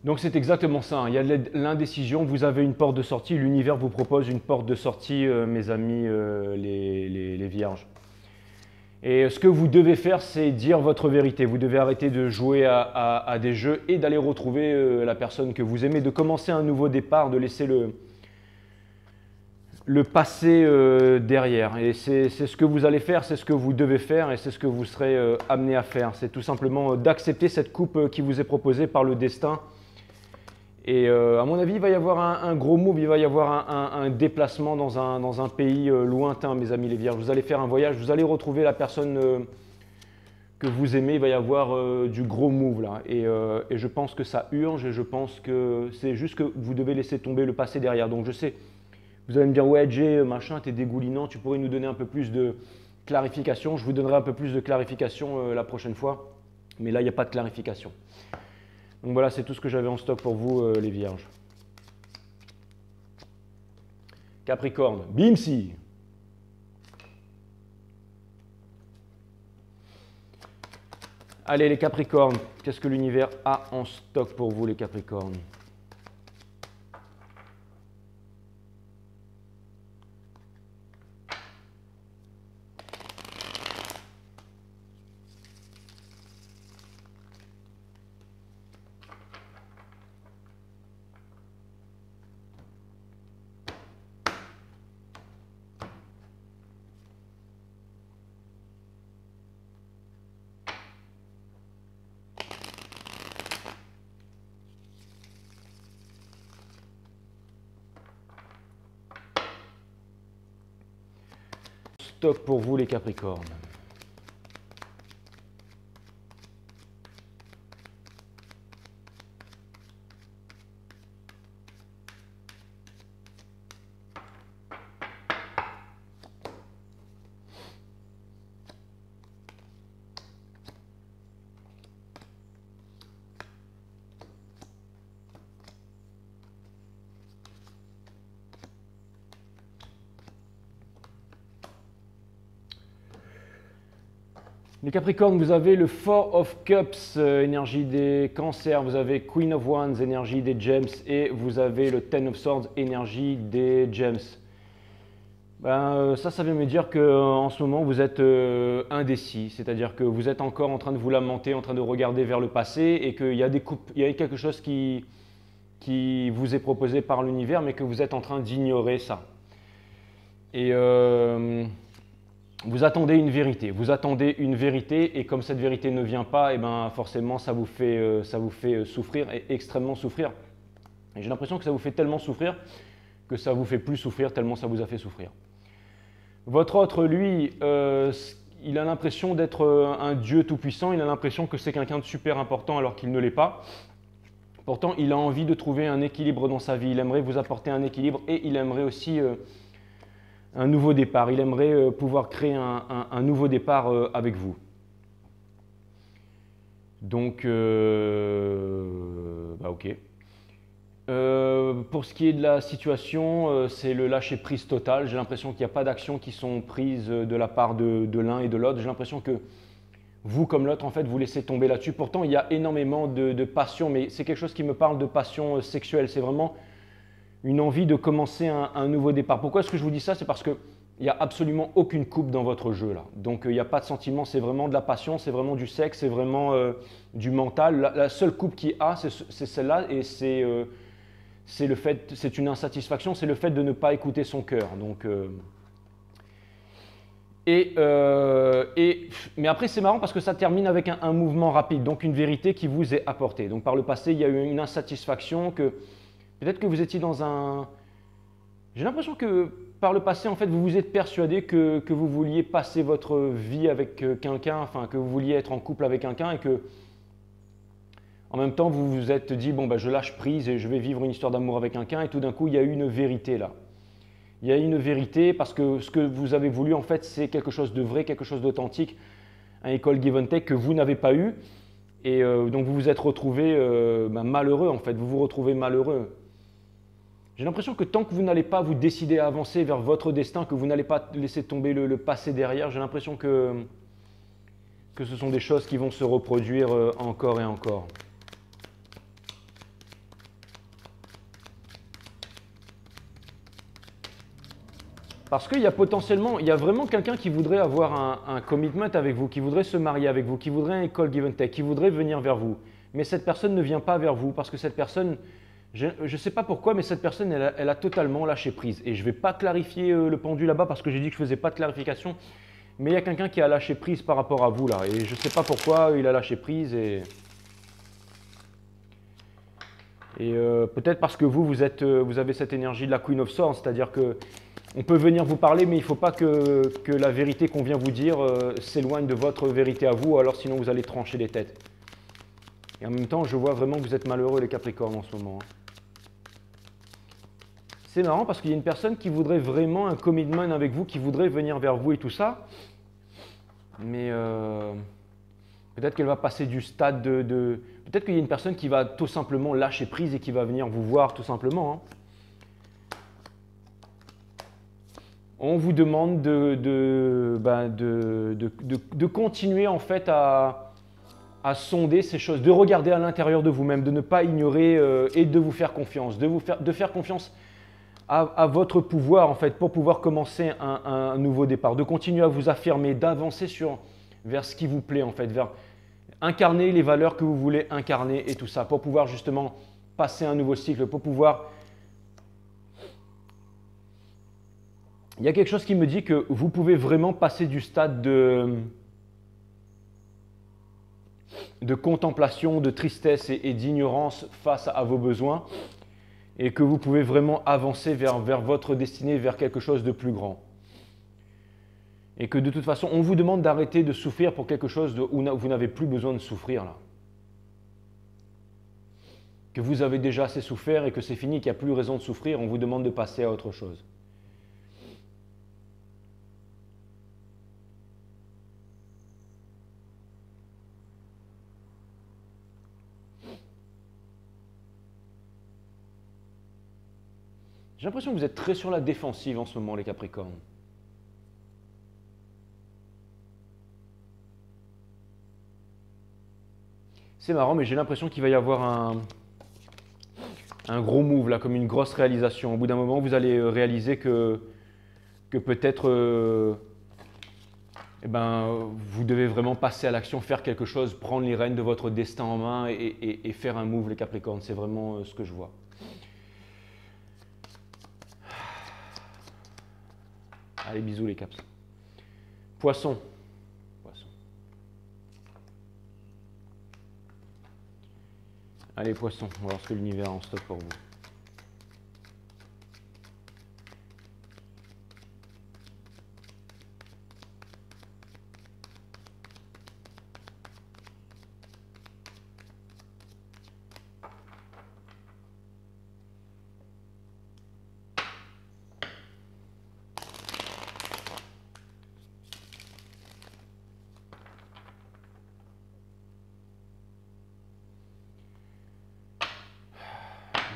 Speaker 1: Donc c'est exactement ça, hein. Il y a de l'indécision, vous avez une porte de sortie, l'univers vous propose une porte de sortie, mes amis, les vierges. Et ce que vous devez faire, c'est dire votre vérité. Vous devez arrêter de jouer à des jeux et d'aller retrouver la personne que vous aimez, de commencer un nouveau départ, de laisser le passé derrière. Et c'est ce que vous allez faire, c'est ce que vous devez faire et c'est ce que vous serez amené à faire. C'est tout simplement d'accepter cette coupe qui vous est proposée par le destin. Et à mon avis, il va y avoir un gros move, il va y avoir un déplacement dans un pays lointain, mes amis les vierges. Vous allez faire un voyage, vous allez retrouver la personne que vous aimez, il va y avoir du gros move là. Et je pense que ça urge et je pense que c'est juste que vous devez laisser tomber le passé derrière. Donc je sais, vous allez me dire, ouais Jay, machin, t'es dégoulinant, tu pourrais nous donner un peu plus de clarification. Je vous donnerai un peu plus de clarification la prochaine fois, mais là, il n'y a pas de clarification. Donc voilà, c'est tout ce que j'avais en stock pour vous, les vierges. Capricorne, bimsi. Allez les Capricornes, qu'est-ce que l'univers a en stock pour vous les Capricornes? Stock pour vous les Capricornes. Les Capricornes, vous avez le Four of Cups, énergie des cancers, vous avez Queen of Wands, énergie des gems, et vous avez le Ten of Swords, énergie des gems. Ça vient me dire qu'en ce moment, vous êtes indécis, c'est-à-dire que vous êtes encore en train de vous lamenter, en train de regarder vers le passé, et qu'il y a quelque chose qui vous est proposé par l'univers, mais que vous êtes en train d'ignorer ça. Et vous attendez une vérité, et comme cette vérité ne vient pas, et ben forcément ça vous fait souffrir, et extrêmement souffrir. Et j'ai l'impression que ça vous fait tellement souffrir que ça vous fait plus souffrir, tellement ça vous a fait souffrir. Votre autre, lui, il a l'impression d'être un Dieu tout-puissant, il a l'impression que c'est quelqu'un de super important alors qu'il ne l'est pas. Pourtant, il a envie de trouver un équilibre dans sa vie, il aimerait vous apporter un équilibre et il aimerait aussi un nouveau départ. Il aimerait pouvoir créer un nouveau départ avec vous. Donc, ok. Pour ce qui est de la situation, c'est le lâcher-prise total. J'ai l'impression qu'il n'y a pas d'actions qui sont prises de la part de l'un et de l'autre. J'ai l'impression que vous, comme l'autre, en fait, vous laissez tomber là-dessus. Pourtant, il y a énormément de passion, mais c'est quelque chose qui me parle de passion sexuelle. C'est vraiment une envie de commencer un nouveau départ. Pourquoi est-ce que je vous dis ça? C'est parce qu'il n'y a absolument aucune coupe dans votre jeu là. Donc il n'y a pas de sentiment, c'est vraiment de la passion, c'est vraiment du sexe, c'est vraiment du mental. La seule coupe qu'il y a, c'est celle-là et c'est c'est une insatisfaction, c'est le fait de ne pas écouter son cœur. Donc, mais après, c'est marrant parce que ça termine avec un mouvement rapide, donc une vérité qui vous est apportée. Donc par le passé, il y a eu une insatisfaction que peut-être que vous étiez dans un... J'ai l'impression que par le passé, en fait, vous vous êtes persuadé que vous vouliez passer votre vie avec quelqu'un, enfin que vous vouliez être en couple avec quelqu'un et que en même temps, vous vous êtes dit, bon, bah, je lâche prise et je vais vivre une histoire d'amour avec quelqu'un et tout d'un coup, il y a eu une vérité là. Il y a une vérité parce que ce que vous avez voulu, en fait, c'est quelque chose de vrai, quelque chose d'authentique, un école give and take que vous n'avez pas eu. Et donc, vous vous êtes retrouvé malheureux, en fait. Vous vous retrouvez malheureux. J'ai l'impression que tant que vous n'allez pas vous décider à avancer vers votre destin, que vous n'allez pas laisser tomber le passé derrière, j'ai l'impression que ce sont des choses qui vont se reproduire encore et encore. Parce qu'il y a potentiellement, il y a vraiment quelqu'un qui voudrait avoir un commitment avec vous, qui voudrait se marier avec vous, qui voudrait un call give and take, qui voudrait venir vers vous. Mais cette personne ne vient pas vers vous parce que cette personne, je ne sais pas pourquoi, mais cette personne, elle a totalement lâché prise. Et je ne vais pas clarifier le pendu là-bas parce que j'ai dit que je ne faisais pas de clarification. Mais il y a quelqu'un qui a lâché prise par rapport à vous là. Et je ne sais pas pourquoi il a lâché prise. Et peut-être parce que vous avez cette énergie de la Queen of Swords, c'est-à-dire que on peut venir vous parler, mais il ne faut pas que la vérité qu'on vient vous dire s'éloigne de votre vérité à vous, alors sinon vous allez trancher les têtes. Et en même temps, je vois vraiment que vous êtes malheureux les Capricornes en ce moment. C'est marrant parce qu'il y a une personne qui voudrait vraiment un commitment avec vous, qui voudrait venir vers vous et tout ça, mais peut-être qu'elle va passer du stade de... Peut-être qu'il y a une personne qui va tout simplement lâcher prise et qui va venir vous voir tout simplement. Hein. On vous demande de continuer en fait à sonder ces choses, de regarder à l'intérieur de vous-même, de ne pas ignorer et de vous faire confiance, de faire confiance à votre pouvoir en fait pour pouvoir commencer un nouveau départ, de continuer à vous affirmer, d'avancer vers ce qui vous plaît en fait, vers incarner les valeurs que vous voulez incarner et tout ça, pour pouvoir justement passer un nouveau cycle, pour pouvoir... Il y a quelque chose qui me dit que vous pouvez vraiment passer du stade de contemplation, de tristesse et d'ignorance face à vos besoins et que vous pouvez vraiment avancer vers votre destinée, vers quelque chose de plus grand. Et que de toute façon, on vous demande d'arrêter de souffrir pour quelque chose où vous n'avez plus besoin de souffrir là. Que vous avez déjà assez souffert et que c'est fini, qu'il n'y a plus raison de souffrir, on vous demande de passer à autre chose. J'ai l'impression que vous êtes très sur la défensive en ce moment, les Capricornes. C'est marrant, mais j'ai l'impression qu'il va y avoir un gros move, là, comme une grosse réalisation. Au bout d'un moment, vous allez réaliser que peut-être vous devez vraiment passer à l'action, faire quelque chose, prendre les rênes de votre destin en main et faire un move, les Capricornes. C'est vraiment ce que je vois. Allez, bisous les Caps. Poisson. Poisson. Allez, Poisson, on va voir ce que l'univers a en stock pour vous.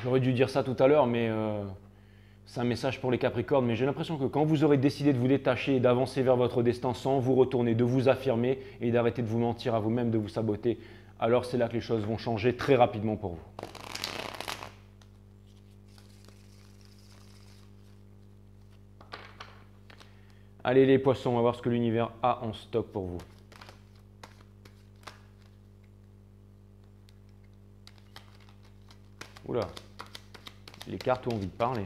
Speaker 1: J'aurais dû dire ça tout à l'heure, mais c'est un message pour les Capricornes. Mais j'ai l'impression que quand vous aurez décidé de vous détacher et d'avancer vers votre destin sans vous retourner, de vous affirmer et d'arrêter de vous mentir à vous-même, de vous saboter, alors c'est là que les choses vont changer très rapidement pour vous. Allez les Poissons, on va voir ce que l'univers a en stock pour vous. Oula. Les cartes ont envie de parler.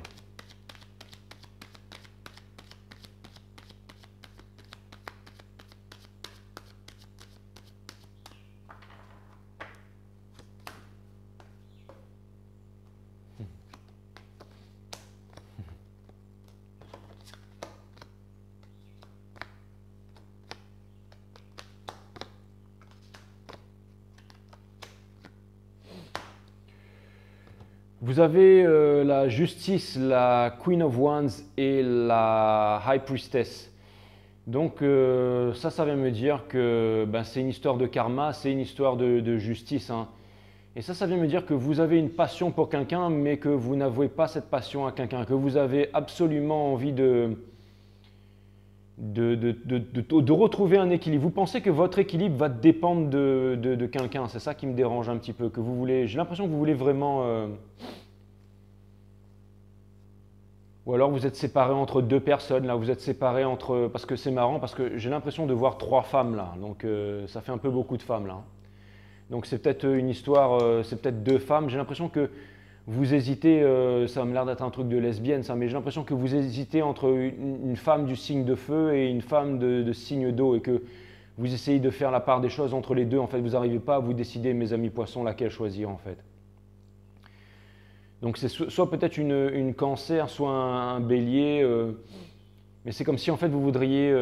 Speaker 1: Vous avez la justice, la Queen of Wands et la High Priestess. Donc ça vient me dire que c'est une histoire de karma, c'est une histoire de justice. Hein. Et ça vient me dire que vous avez une passion pour quelqu'un, mais que vous n'avouez pas cette passion à quelqu'un, que vous avez absolument envie de retrouver un équilibre. Vous pensez que votre équilibre va dépendre de quelqu'un, c'est ça qui me dérange un petit peu, que vous voulez, j'ai l'impression que vous voulez vraiment... Ou alors vous êtes séparés entre deux personnes, là, vous êtes séparés entre... Parce que c'est marrant, parce que j'ai l'impression de voir 3 femmes là, donc ça fait un peu beaucoup de femmes là. Donc c'est peut-être une histoire, c'est peut-être 2 femmes, j'ai l'impression que vous hésitez, ça me l'air d'être un truc de lesbienne ça, mais j'ai l'impression que vous hésitez entre une femme du signe de feu et une femme de signe d'eau et que vous essayez de faire la part des choses entre les deux. En fait, vous n'arrivez pas à vous décider, mes amis poissons, laquelle choisir en fait. Donc c'est soit peut-être une cancer, soit un bélier, mais c'est comme si en fait vous voudriez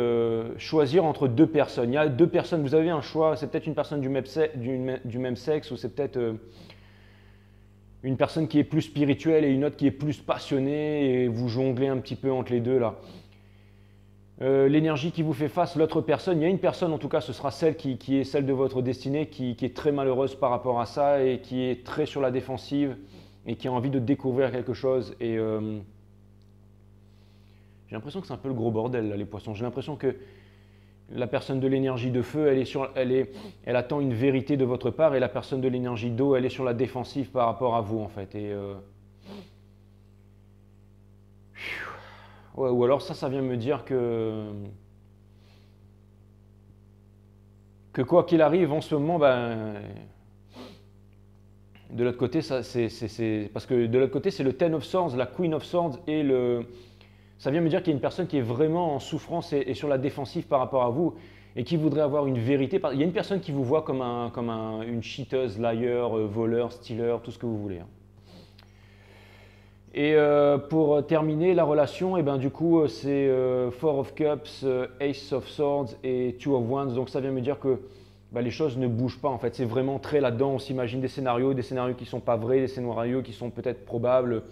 Speaker 1: choisir entre 2 personnes. Il y a 2 personnes, vous avez un choix, c'est peut-être une personne du même sexe ou c'est peut-être... une personne qui est plus spirituelle et une autre qui est plus passionnée et vous jonglez un petit peu entre les deux là. L'énergie qui vous fait face, l'autre personne, il y a une personne en tout cas, ce sera celle qui est celle de votre destinée, qui est très malheureuse par rapport à ça et qui est très sur la défensive et qui a envie de découvrir quelque chose. Et j'ai l'impression que c'est un peu le gros bordel là, les poissons. J'ai l'impression que la personne de l'énergie de feu, elle attend une vérité de votre part et la personne de l'énergie d'eau, elle est sur la défensive par rapport à vous en fait. Et, ouais, ou alors ça vient me dire que quoi qu'il arrive en ce moment, de l'autre côté, parce que de l'autre côté c'est le Ten of Swords, la Queen of Swords et ça vient me dire qu'il y a une personne qui est vraiment en souffrance et sur la défensive par rapport à vous et qui voudrait avoir une vérité. Il y a une personne qui vous voit comme une cheateuse, liar, voleur, stealer, tout ce que vous voulez. Et pour terminer la relation, et du coup c'est Four of Cups, Ace of Swords et Two of Wands. Donc ça vient me dire que les choses ne bougent pas en fait. C'est vraiment très là-dedans. On s'imagine des scénarios qui ne sont pas vrais, des scénarios qui sont peut-être probables.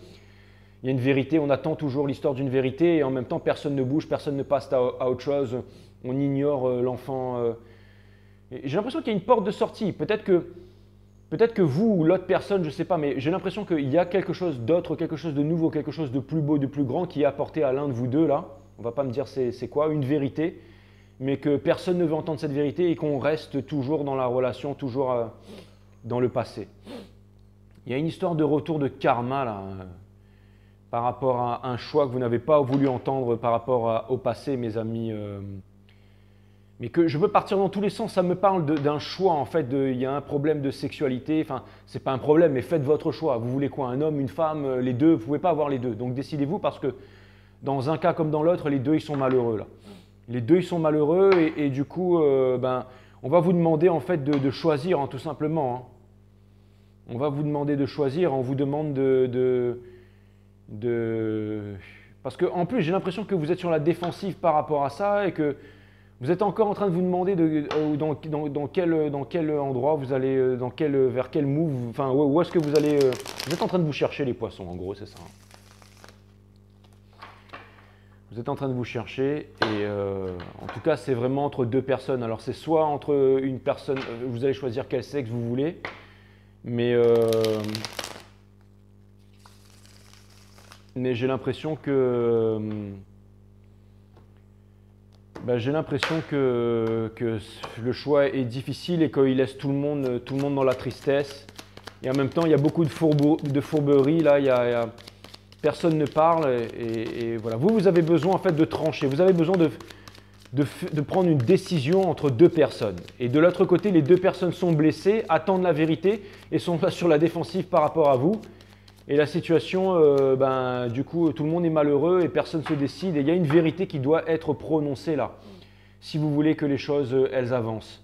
Speaker 1: Il y a une vérité, on attend toujours l'histoire d'une vérité et en même temps personne ne bouge, personne ne passe à autre chose, on ignore l'enfant. J'ai l'impression qu'il y a une porte de sortie, peut-être que vous ou l'autre personne, je ne sais pas, mais j'ai l'impression qu'il y a quelque chose d'autre, quelque chose de nouveau, quelque chose de plus beau, de plus grand qui est apporté à l'un de vous deux là. On ne va pas me dire c'est quoi, une vérité, mais que personne ne veut entendre cette vérité et qu'on reste toujours dans la relation, toujours dans le passé. Il y a une histoire de retour de karma là. Par rapport à un choix que vous n'avez pas voulu entendre par rapport au passé, mes amis. Mais que je veux partir dans tous les sens, ça me parle d'un choix en fait, il y a un problème de sexualité, enfin c'est pas un problème, mais faites votre choix. Vous voulez quoi, un homme, une femme, les deux, vous ne pouvez pas avoir les deux. Donc décidez-vous parce que dans un cas comme dans l'autre, les deux ils sont malheureux là. Les deux ils sont malheureux et du coup, on va vous demander en fait de choisir hein, tout simplement. Hein. On va vous demander de choisir, on vous demande parce qu'en plus j'ai l'impression que vous êtes sur la défensive par rapport à ça et que vous êtes encore en train de vous demander dans quel endroit vous allez, vers quel move, enfin où est-ce que vous allez, vous êtes en train de vous chercher les poissons en gros, c'est ça. Vous êtes en train de vous chercher et en tout cas c'est vraiment entre 2 personnes. Alors c'est soit entre une personne, vous allez choisir quel sexe vous voulez, mais j'ai l'impression que le choix est difficile et qu'il laisse tout le monde dans la tristesse. Et en même temps, il y a beaucoup de fourberie là. Personne ne parle et voilà. Vous avez besoin en fait de trancher. Vous avez besoin de prendre une décision entre 2 personnes. Et de l'autre côté, les 2 personnes sont blessées, attendent la vérité et sont sur la défensive par rapport à vous. Et la situation, du coup, tout le monde est malheureux et personne ne se décide. Et il y a une vérité qui doit être prononcée là, si vous voulez que les choses, elles avancent.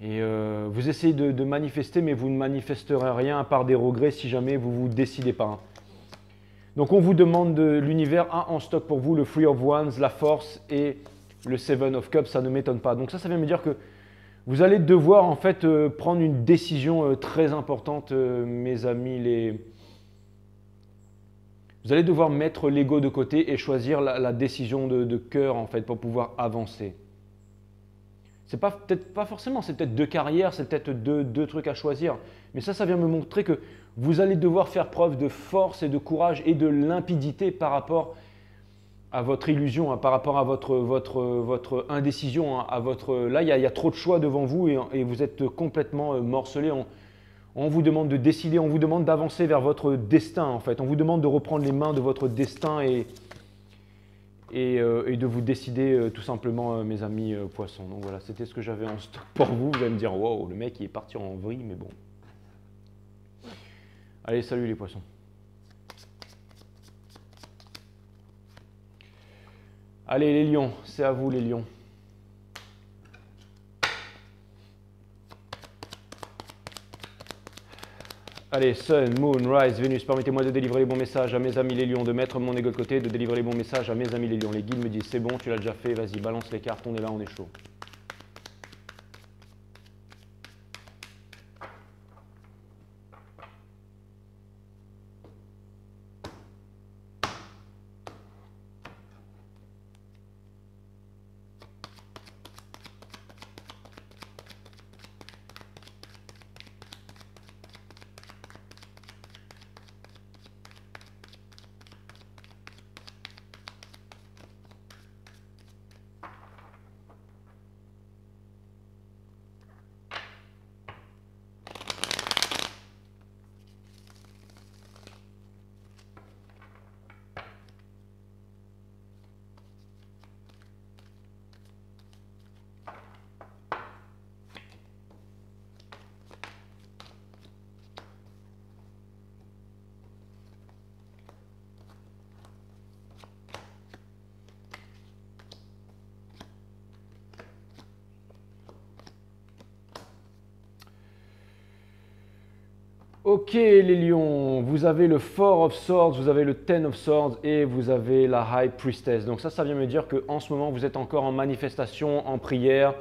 Speaker 1: Et vous essayez de manifester, mais vous ne manifesterez rien à part des regrets si jamais vous ne vous décidez pas. Hein. Donc on vous demande de l'univers a en stock pour vous le Three of Wands, la force et le Seven of Cups, ça ne m'étonne pas. Donc ça vient me dire que vous allez devoir en fait prendre une décision très importante, mes amis. Vous allez devoir mettre l'ego de côté et choisir la décision de cœur en fait pour pouvoir avancer. C'est peut-être pas forcément, c'est peut-être deux carrières, c'est peut-être deux trucs à choisir. Mais ça vient me montrer que vous allez devoir faire preuve de force et de courage et de limpidité par rapport à votre illusion, hein, par rapport à votre indécision. Hein, là, il y a trop de choix devant vous et vous êtes complètement morcelé. On vous demande de décider, on vous demande d'avancer vers votre destin en fait. On vous demande de reprendre les mains de votre destin et de vous décider tout simplement, mes amis poissons. Donc voilà, c'était ce que j'avais en stock pour vous. Vous allez me dire, wow, le mec il est parti en vrille, mais bon. Allez, salut les poissons. Allez les lions, c'est à vous les lions. Allez, Sun, Moon, Rise, Vénus, permettez-moi de délivrer les bons messages à mes amis les lions, de mettre mon ego de côté, de délivrer les bons messages à mes amis les lions. Les guides me disent, c'est bon, tu l'as déjà fait, vas-y, balance les cartes, on est là, on est chaud. Ok les lions, vous avez le Four of Swords, vous avez le Ten of Swords et vous avez la High Priestess. Donc ça vient me dire qu'en ce moment vous êtes encore en manifestation, en prière,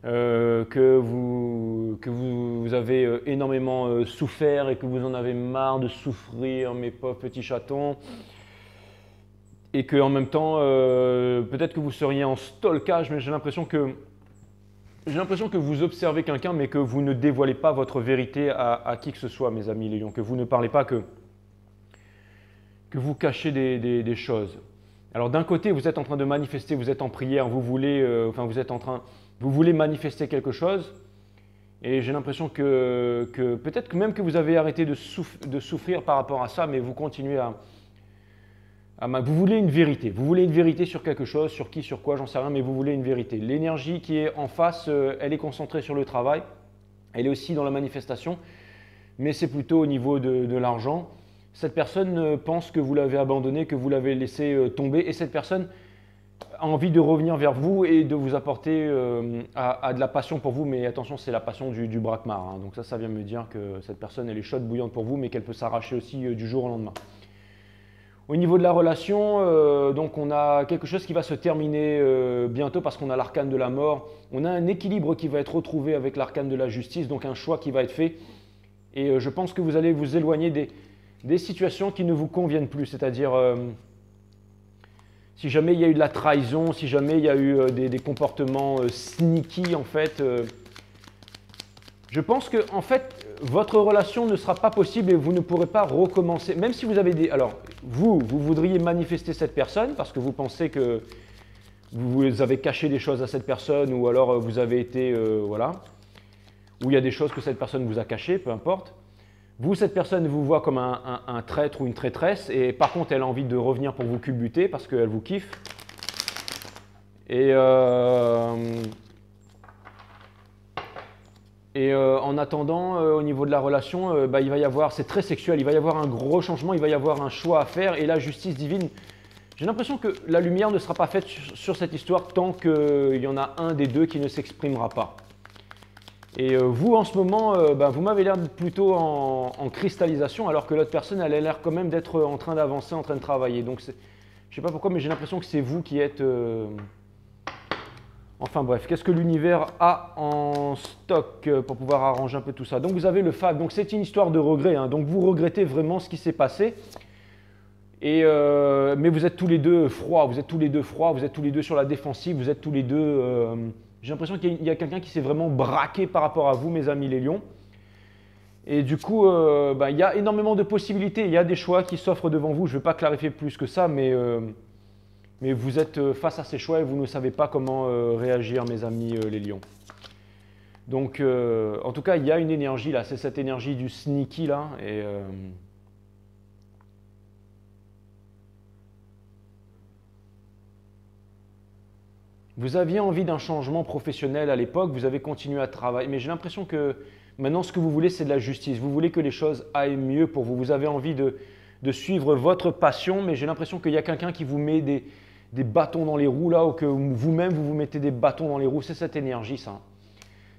Speaker 1: que vous avez énormément souffert et que vous en avez marre de souffrir, mes pauvres petits chatons. Et qu'en même temps, peut-être que vous seriez en stalkage, mais j'ai l'impression que vous observez quelqu'un, mais que vous ne dévoilez pas votre vérité à qui que ce soit, mes amis les lions, que vous ne parlez pas, que vous cachez des choses. Alors d'un côté, vous êtes en train de manifester, vous êtes en prière, vous voulez manifester quelque chose, et j'ai l'impression que peut-être que même que vous avez arrêté de souffrir par rapport à ça, mais vous continuez vous voulez une vérité. Vous voulez une vérité sur quelque chose, sur qui, sur quoi, j'en sais rien, mais vous voulez une vérité. L'énergie qui est en face, elle est concentrée sur le travail. Elle est aussi dans la manifestation, mais c'est plutôt au niveau de l'argent. Cette personne pense que vous l'avez abandonné, que vous l'avez laissé tomber, et cette personne a envie de revenir vers vous et de vous apporter à de la passion pour vous. Mais attention, c'est la passion du braquemar. Hein. Donc ça vient me dire que cette personne, elle est chaude, bouillante pour vous, mais qu'elle peut s'arracher aussi du jour au lendemain. Au niveau de la relation, donc on a quelque chose qui va se terminer bientôt parce qu'on a l'arcane de la mort. On a un équilibre qui va être retrouvé avec l'arcane de la justice, donc un choix qui va être fait. Et je pense que vous allez vous éloigner des situations qui ne vous conviennent plus. C'est-à-dire, si jamais il y a eu de la trahison, si jamais il y a eu des comportements sneaky en fait, je pense que en fait, votre relation ne sera pas possible et vous ne pourrez pas recommencer. Même si vous avez des... Alors, vous voudriez manifester cette personne parce que vous pensez que vous avez caché des choses à cette personne ou alors vous avez été... voilà. Ou il y a des choses que cette personne vous a cachées, peu importe. Vous, cette personne vous voit comme un traître ou une traîtresse et par contre, elle a envie de revenir pour vous culbuter parce qu'elle vous kiffe. Et... Et en attendant, au niveau de la relation, il va y avoir, c'est très sexuel, il va y avoir un gros changement, il va y avoir un choix à faire. Et la justice divine, j'ai l'impression que la lumière ne sera pas faite sur cette histoire tant qu'il y en a un des deux qui ne s'exprimera pas. Et vous, en ce moment, vous m'avez l'air plutôt en cristallisation, alors que l'autre personne, elle a l'air quand même d'être en train d'avancer, en train de travailler. Donc, je ne sais pas pourquoi, mais j'ai l'impression que c'est vous qui êtes... Enfin bref, qu'est-ce que l'univers a en stock pour pouvoir arranger un peu tout ça? Donc, vous avez le FAB. Donc, c'est une histoire de regret. Hein. Donc, vous regrettez vraiment ce qui s'est passé. Et, mais vous êtes tous les deux froids, vous êtes tous les deux sur la défensive, vous êtes tous les deux... j'ai l'impression qu'il y a quelqu'un qui s'est vraiment braqué par rapport à vous, mes amis les lions. Et du coup, il y a énormément de possibilités, il y a des choix qui s'offrent devant vous. Je ne vais pas clarifier plus que ça, mais vous êtes face à ces choix et vous ne savez pas comment réagir, mes amis les lions. Donc, en tout cas, il y a une énergie là, c'est cette énergie du sneaky là. Et... vous aviez envie d'un changement professionnel à l'époque, vous avez continué à travailler, mais j'ai l'impression que maintenant ce que vous voulez c'est de la justice, vous voulez que les choses aillent mieux pour vous, vous avez envie de suivre votre passion, mais j'ai l'impression qu'il y a quelqu'un qui vous met des bâtons dans les roues là, ou que vous-même vous mettez des bâtons dans les roues, c'est cette énergie ça.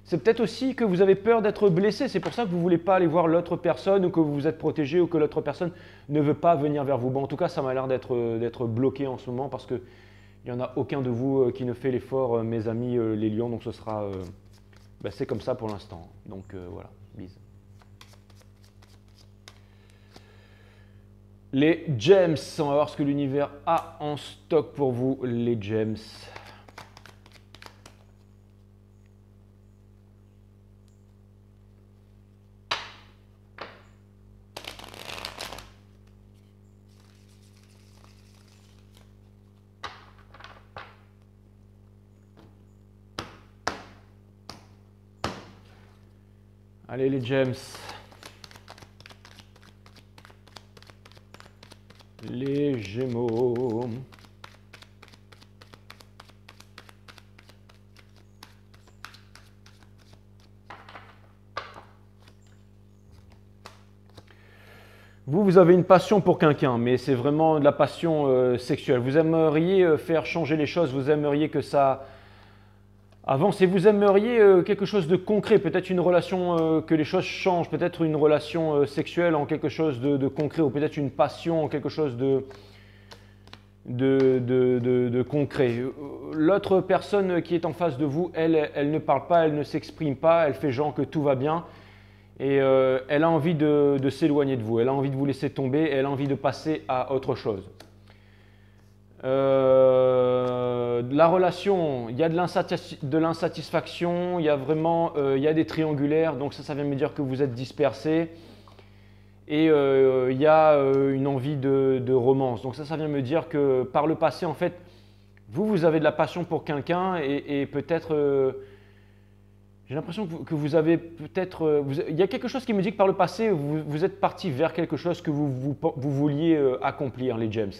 Speaker 1: C'est peut-être aussi que vous avez peur d'être blessé, c'est pour ça que vous ne voulez pas aller voir l'autre personne, ou que vous êtes protégé, ou que l'autre personne ne veut pas venir vers vous. Bon, en tout cas ça m'a l'air d'être bloqué en ce moment parce que il n'y en a aucun de vous qui ne fait l'effort, mes amis les lions, donc ce sera... c'est comme ça pour l'instant. Donc voilà, bise. Les gems, on va voir ce que l'univers a en stock pour vous, les gems. Allez les gems. Les gémeaux. Vous avez une passion pour quelqu'un, mais c'est vraiment de la passion sexuelle. Vous aimeriez faire changer les choses, vous aimeriez que ça avance et vous aimeriez quelque chose de concret, peut-être une relation, que les choses changent, peut-être une relation sexuelle en quelque chose de concret, ou peut-être une passion en quelque chose de concret. L'autre personne qui est en face de vous, elle ne parle pas, elle ne s'exprime pas, elle fait genre que tout va bien. Et elle a envie de s'éloigner de vous, elle a envie de vous laisser tomber, elle a envie de passer à autre chose. La relation, il y a de l'insatisfaction, il y a vraiment il y a des triangulaires, donc ça vient me dire que vous êtes dispersés. Et il y a une envie de romance, donc ça vient me dire que par le passé, en fait, vous avez de la passion pour quelqu'un et peut-être... j'ai l'impression que vous avez peut-être... il y a quelque chose qui me dit que par le passé, vous êtes parti vers quelque chose que vous vouliez accomplir, les gems.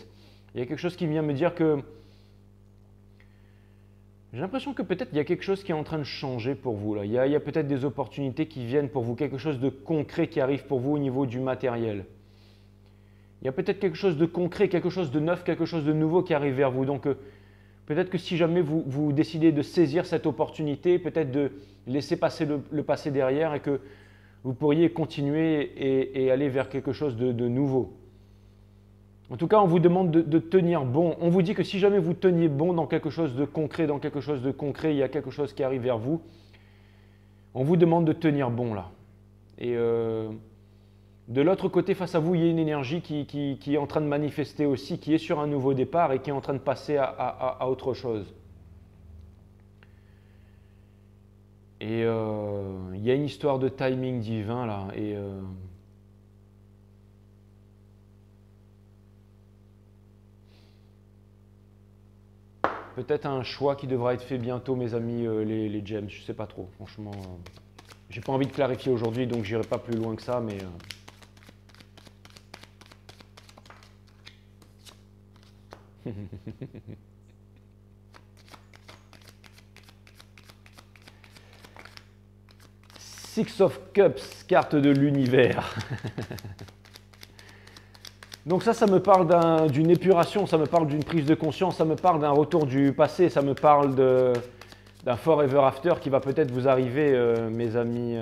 Speaker 1: Il y a quelque chose qui vient me dire que... j'ai l'impression que peut-être il y a quelque chose qui est en train de changer pour vous. Là. Il y a peut-être des opportunités qui viennent pour vous, quelque chose de concret qui arrive pour vous au niveau du matériel. Il y a peut-être quelque chose de concret, quelque chose de neuf, quelque chose de nouveau qui arrive vers vous. Donc peut-être que si jamais vous décidez de saisir cette opportunité, peut-être de laisser passer le passé derrière et que vous pourriez continuer et aller vers quelque chose de nouveau. En tout cas, on vous demande de tenir bon. On vous dit que si jamais vous teniez bon dans quelque chose de concret, il y a quelque chose qui arrive vers vous. On vous demande de tenir bon là. Et de l'autre côté, face à vous, il y a une énergie qui est en train de manifester aussi, qui est sur un nouveau départ et qui est en train de passer à autre chose. Et il y a une histoire de timing divin là. Et peut-être un choix qui devra être fait bientôt, mes amis, les gems. Je ne sais pas trop, franchement. J'ai pas envie de clarifier aujourd'hui, donc j'irai pas plus loin que ça, mais... Six of Cups, carte de l'univers. Donc ça me parle d'une épuration, ça me parle d'une prise de conscience, ça me parle d'un retour du passé, ça me parle d'un forever after qui va peut-être vous arriver, mes amis.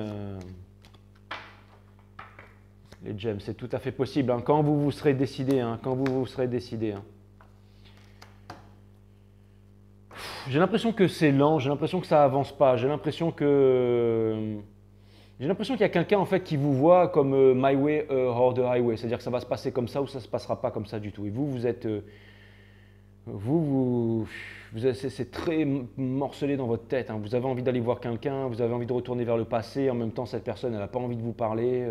Speaker 1: Les gems, c'est tout à fait possible, hein, quand vous vous serez décidé, hein, quand vous serez décidé. Hein. J'ai l'impression que c'est lent, j'ai l'impression que ça avance pas, j'ai l'impression qu'il y a quelqu'un en fait qui vous voit comme my way or the highway, c'est-à-dire que ça va se passer comme ça ou ça se passera pas comme ça du tout. Et vous êtes, c'est très morcelé dans votre tête. Hein. Vous avez envie d'aller voir quelqu'un, vous avez envie de retourner vers le passé. En même temps, cette personne, elle n'a pas envie de vous parler.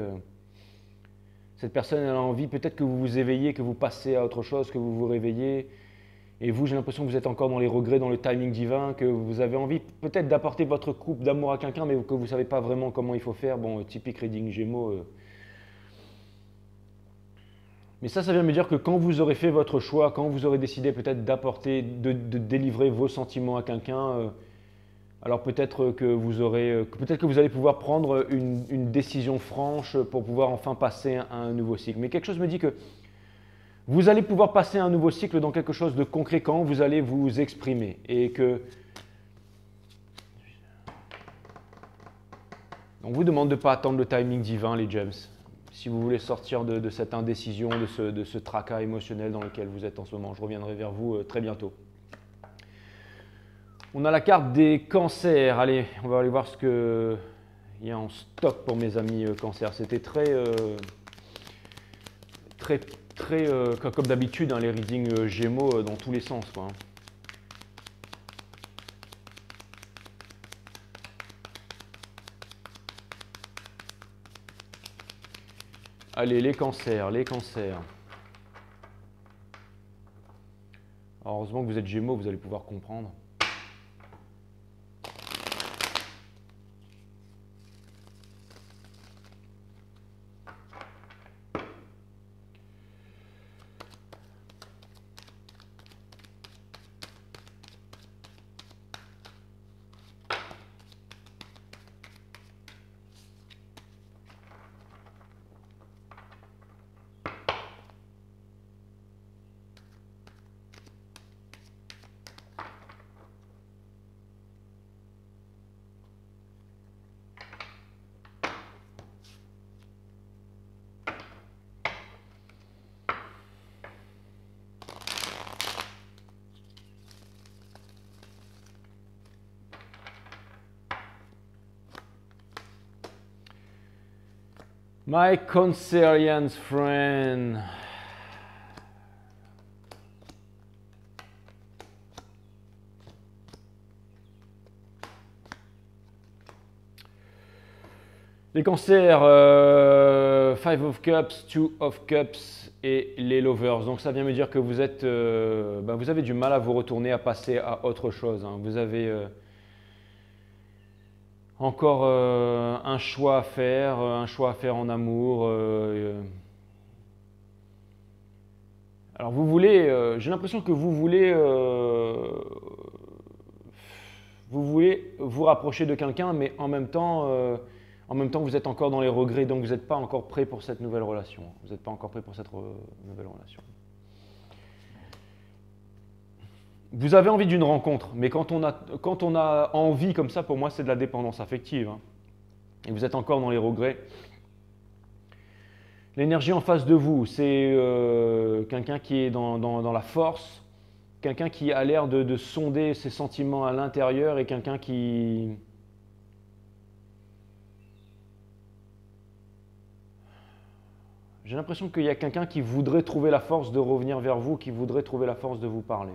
Speaker 1: Cette personne, elle a envie peut-être que vous vous éveillez, que vous passez à autre chose, que vous vous réveillez. Et vous, j'ai l'impression que vous êtes encore dans les regrets, dans le timing divin, que vous avez envie peut-être d'apporter votre coupe d'amour à quelqu'un, mais que vous ne savez pas vraiment comment il faut faire. Bon, typique reading Gémeaux. Mais ça vient me dire que quand vous aurez fait votre choix, quand vous aurez décidé peut-être d'apporter, de délivrer vos sentiments à quelqu'un, alors peut-être que vous allez pouvoir prendre une décision franche pour pouvoir enfin passer à un nouveau cycle. Mais quelque chose me dit que vous allez pouvoir passer un nouveau cycle dans quelque chose de concret quand vous allez vous exprimer. Et que on vous demande de ne pas attendre le timing divin, les gems. Si vous voulez sortir de cette indécision, de ce tracas émotionnel dans lequel vous êtes en ce moment, je reviendrai vers vous très bientôt. On a la carte des cancers. Allez, on va aller voir ce qu'il y a en stock pour mes amis cancers. C'était très comme d'habitude, hein, les readings Gémeaux dans tous les sens, quoi. Allez, les cancers. Alors, heureusement que vous êtes Gémeaux, vous allez pouvoir comprendre. My Cancerian friend. Les cancers, 5 of Cups, 2 of Cups et les Lovers. Donc ça vient me dire que vous êtes, vous avez du mal à vous retourner, à passer à autre chose. Hein. Vous avez encore un choix à faire en amour. Alors vous voulez, j'ai l'impression que vous voulez vous rapprocher de quelqu'un, mais en même temps, vous êtes encore dans les regrets, donc vous n'êtes pas encore prêt pour cette nouvelle relation. Vous n'êtes pas encore prêt pour cette nouvelle relation. Vous avez envie d'une rencontre, mais quand on a envie comme ça, pour moi, c'est de la dépendance affective. Hein. Et vous êtes encore dans les regrets. L'énergie en face de vous, c'est quelqu'un qui est dans la force, quelqu'un qui a l'air de sonder ses sentiments à l'intérieur et quelqu'un qui... J'ai l'impression qu'il y a quelqu'un qui voudrait trouver la force de revenir vers vous, qui voudrait trouver la force de vous parler.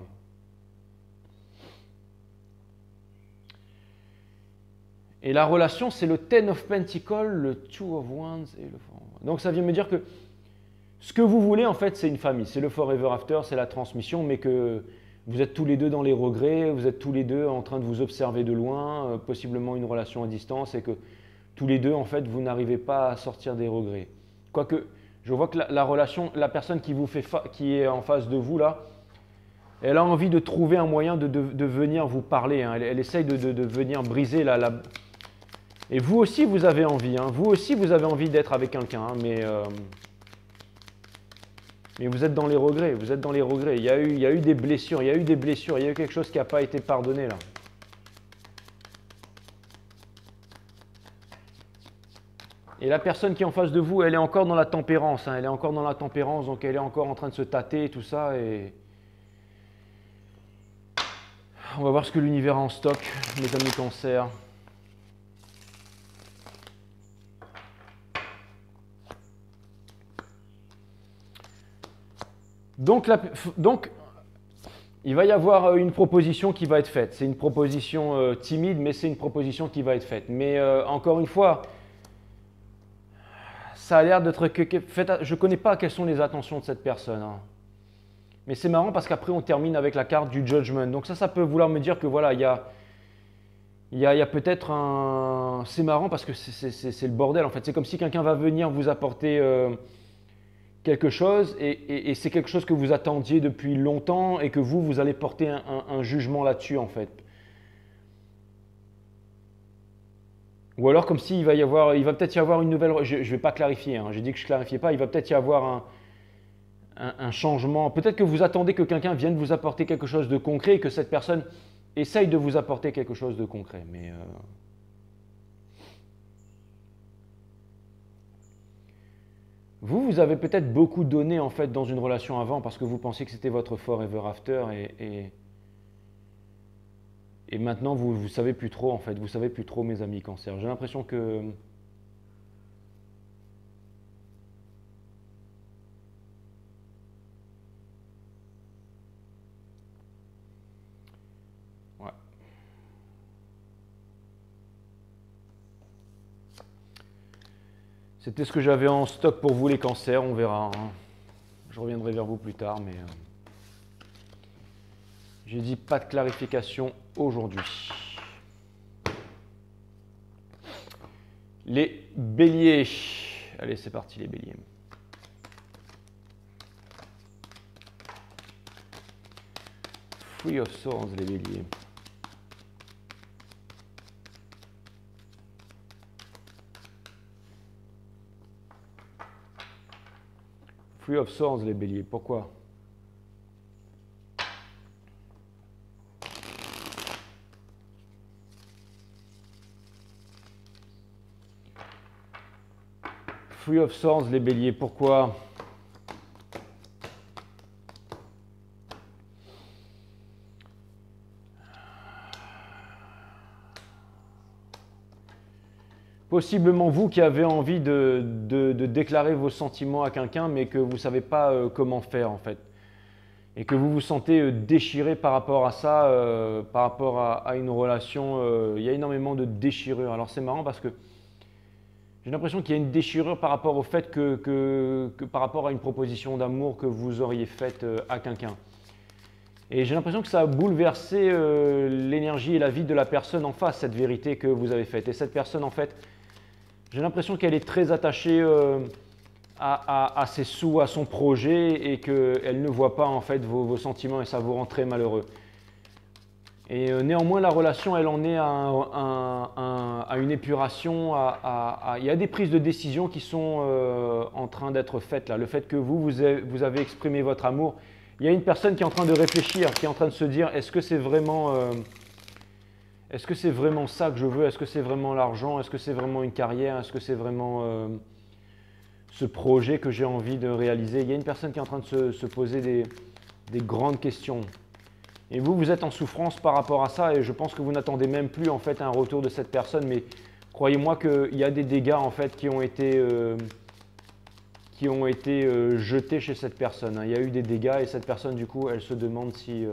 Speaker 1: Et la relation, c'est le Ten of Pentacles, le Two of Wands et le Four. Donc ça vient me dire que ce que vous voulez, en fait, c'est une famille. C'est le Forever After, c'est la transmission, mais que vous êtes tous les deux dans les regrets, vous êtes tous les deux en train de vous observer de loin, possiblement une relation à distance, et que tous les deux, en fait, vous n'arrivez pas à sortir des regrets. Quoique, je vois que la relation, la personne qui est en face de vous, là, elle a envie de trouver un moyen de venir vous parler. Hein. Elle essaye de venir briser Et vous aussi, vous avez envie. Hein. Vous aussi, vous avez envie d'être avec quelqu'un. Hein, mais vous êtes dans les regrets. Vous êtes dans les regrets. Il y a eu des blessures. Il y a eu des blessures. Il y a eu quelque chose qui n'a pas été pardonné là. Et la personne qui est en face de vous, elle est encore dans la tempérance. Hein, elle est encore dans la tempérance. Donc elle est encore en train de se tâter et tout ça. Et on va voir ce que l'univers a en stock, mes amis Cancer. Donc, il va y avoir une proposition qui va être faite. C'est une proposition timide, mais c'est une proposition qui va être faite. Mais encore une fois, ça a l'air d'être que… Je ne connais pas quelles sont les intentions de cette personne. Hein. Mais c'est marrant parce qu'après, on termine avec la carte du Judgment. Donc ça peut vouloir me dire que voilà, il y a peut-être un… C'est marrant parce que c'est le bordel en fait. C'est comme si quelqu'un va venir vous apporter… quelque chose et c'est quelque chose que vous attendiez depuis longtemps et que vous allez porter un jugement là-dessus en fait. Ou alors comme s'il va peut-être y avoir une nouvelle… Je ne vais pas clarifier, hein, j'ai dit que je ne clarifiais pas, il va peut-être y avoir un changement. Peut-être que vous attendez que quelqu'un vienne vous apporter quelque chose de concret et que cette personne essaye de vous apporter quelque chose de concret. Mais vous avez peut-être beaucoup donné en fait dans une relation avant parce que vous pensiez que c'était votre forever after et maintenant vous savez plus trop en fait, vous savez plus trop mes amis Cancer. J'ai l'impression que ouais. C'était ce que j'avais en stock pour vous les Cancers, on verra. Hein. Je reviendrai vers vous plus tard, mais j'ai dit pas de clarification aujourd'hui. Les béliers. Allez, c'est parti les béliers. Three of Swords, les béliers. Three of Swords, les béliers. Pourquoi ? Three of Swords, les béliers. Pourquoi ? Possiblement vous qui avez envie de déclarer vos sentiments à quelqu'un, mais que vous ne savez pas comment faire en fait. Et que vous vous sentez déchiré par rapport à ça, par rapport à une relation. Il y a énormément de déchirures. Alors c'est marrant parce que j'ai l'impression qu'il y a une déchirure par rapport au fait que par rapport à une proposition d'amour que vous auriez faite à quelqu'un. Et j'ai l'impression que ça a bouleversé l'énergie et la vie de la personne en face, cette vérité que vous avez faite. Et cette personne en fait, j'ai l'impression qu'elle est très attachée à ses sous, à son projet et qu'elle ne voit pas en fait vos sentiments et ça vous rend très malheureux. Et néanmoins, la relation, elle en est à une épuration, il y a des prises de décision qui sont en train d'être faites là. Le fait que vous avez exprimé votre amour, il y a une personne qui est en train de réfléchir, qui est en train de se dire, est-ce que c'est vraiment ça que je veux? Est-ce que c'est vraiment l'argent? Est-ce que c'est vraiment une carrière? Est-ce que c'est vraiment ce projet que j'ai envie de réaliser? Il y a une personne qui est en train de se poser des grandes questions. Et vous êtes en souffrance par rapport à ça et je pense que vous n'attendez même plus en fait un retour de cette personne. Mais croyez-moi qu'il y a des dégâts en fait qui ont été jetés chez cette personne. Il y a eu des dégâts et cette personne du coup elle se demande si…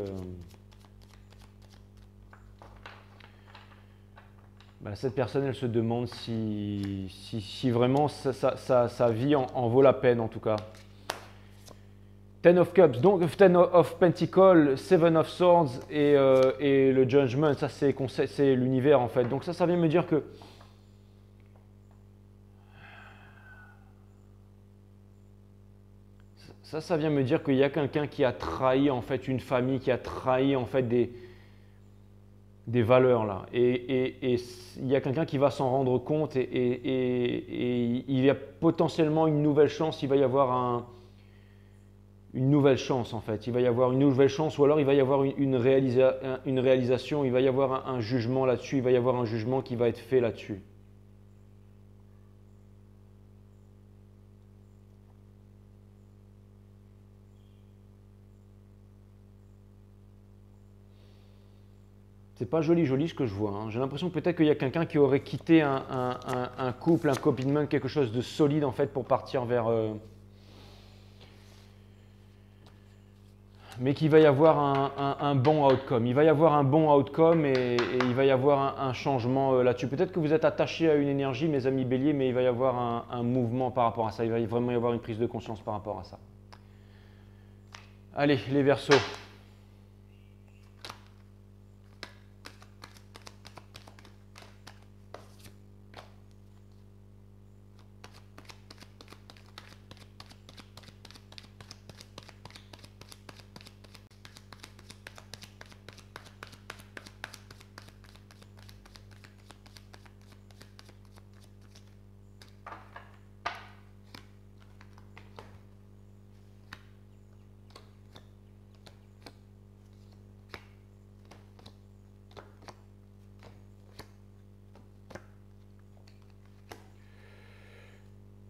Speaker 1: cette personne, elle se demande si vraiment sa vie en vaut la peine, en tout cas. Ten of Cups, donc Ten of Pentacles, Seven of Swords et le Judgment, ça c'est l'univers, en fait. Donc ça vient me dire que… Ça vient me dire qu'il y a quelqu'un qui a trahi, en fait, une famille, qui a trahi, en fait, des valeurs là. Et il y a quelqu'un qui va s'en rendre compte et il y a potentiellement une nouvelle chance, il va y avoir une nouvelle chance en fait. Il va y avoir une nouvelle chance ou alors il va y avoir une réalisation, il va y avoir un jugement là-dessus, il va y avoir un jugement qui va être fait là-dessus. C'est pas joli joli ce que je vois, hein. J'ai l'impression peut-être qu'il y a quelqu'un qui aurait quitté un couple, un commitment, quelque chose de solide en fait pour partir vers... mais qu'il va y avoir un bon outcome. Il va y avoir un bon outcome et il va y avoir un changement là-dessus. Peut-être que vous êtes attaché à une énergie, mes amis béliers, mais il va y avoir un mouvement par rapport à ça. Il va vraiment y avoir une prise de conscience par rapport à ça. Allez, les Verseaux.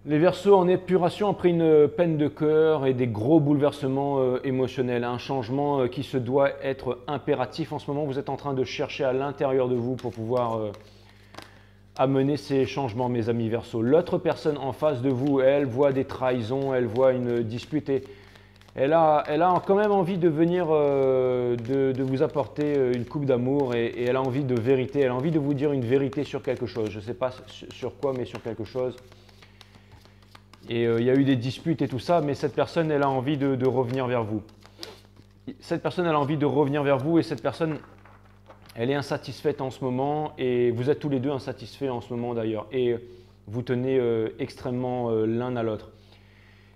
Speaker 1: Les Verseaux en épuration après une peine de cœur et des gros bouleversements émotionnels, un changement qui se doit être impératif. En ce moment, vous êtes en train de chercher à l'intérieur de vous pour pouvoir amener ces changements, mes amis Verseaux. L'autre personne en face de vous, elle voit des trahisons, elle voit une dispute et elle a quand même envie de venir de vous apporter une coupe d'amour et elle a envie de vérité, elle a envie de vous dire une vérité sur quelque chose. Je ne sais pas sur quoi, mais sur quelque chose. Et il y a eu des disputes et tout ça, mais cette personne, elle a envie de revenir vers vous. Cette personne, elle a envie de revenir vers vous et cette personne, elle est insatisfaite en ce moment et vous êtes tous les deux insatisfaits en ce moment d'ailleurs. Et vous tenez extrêmement l'un à l'autre.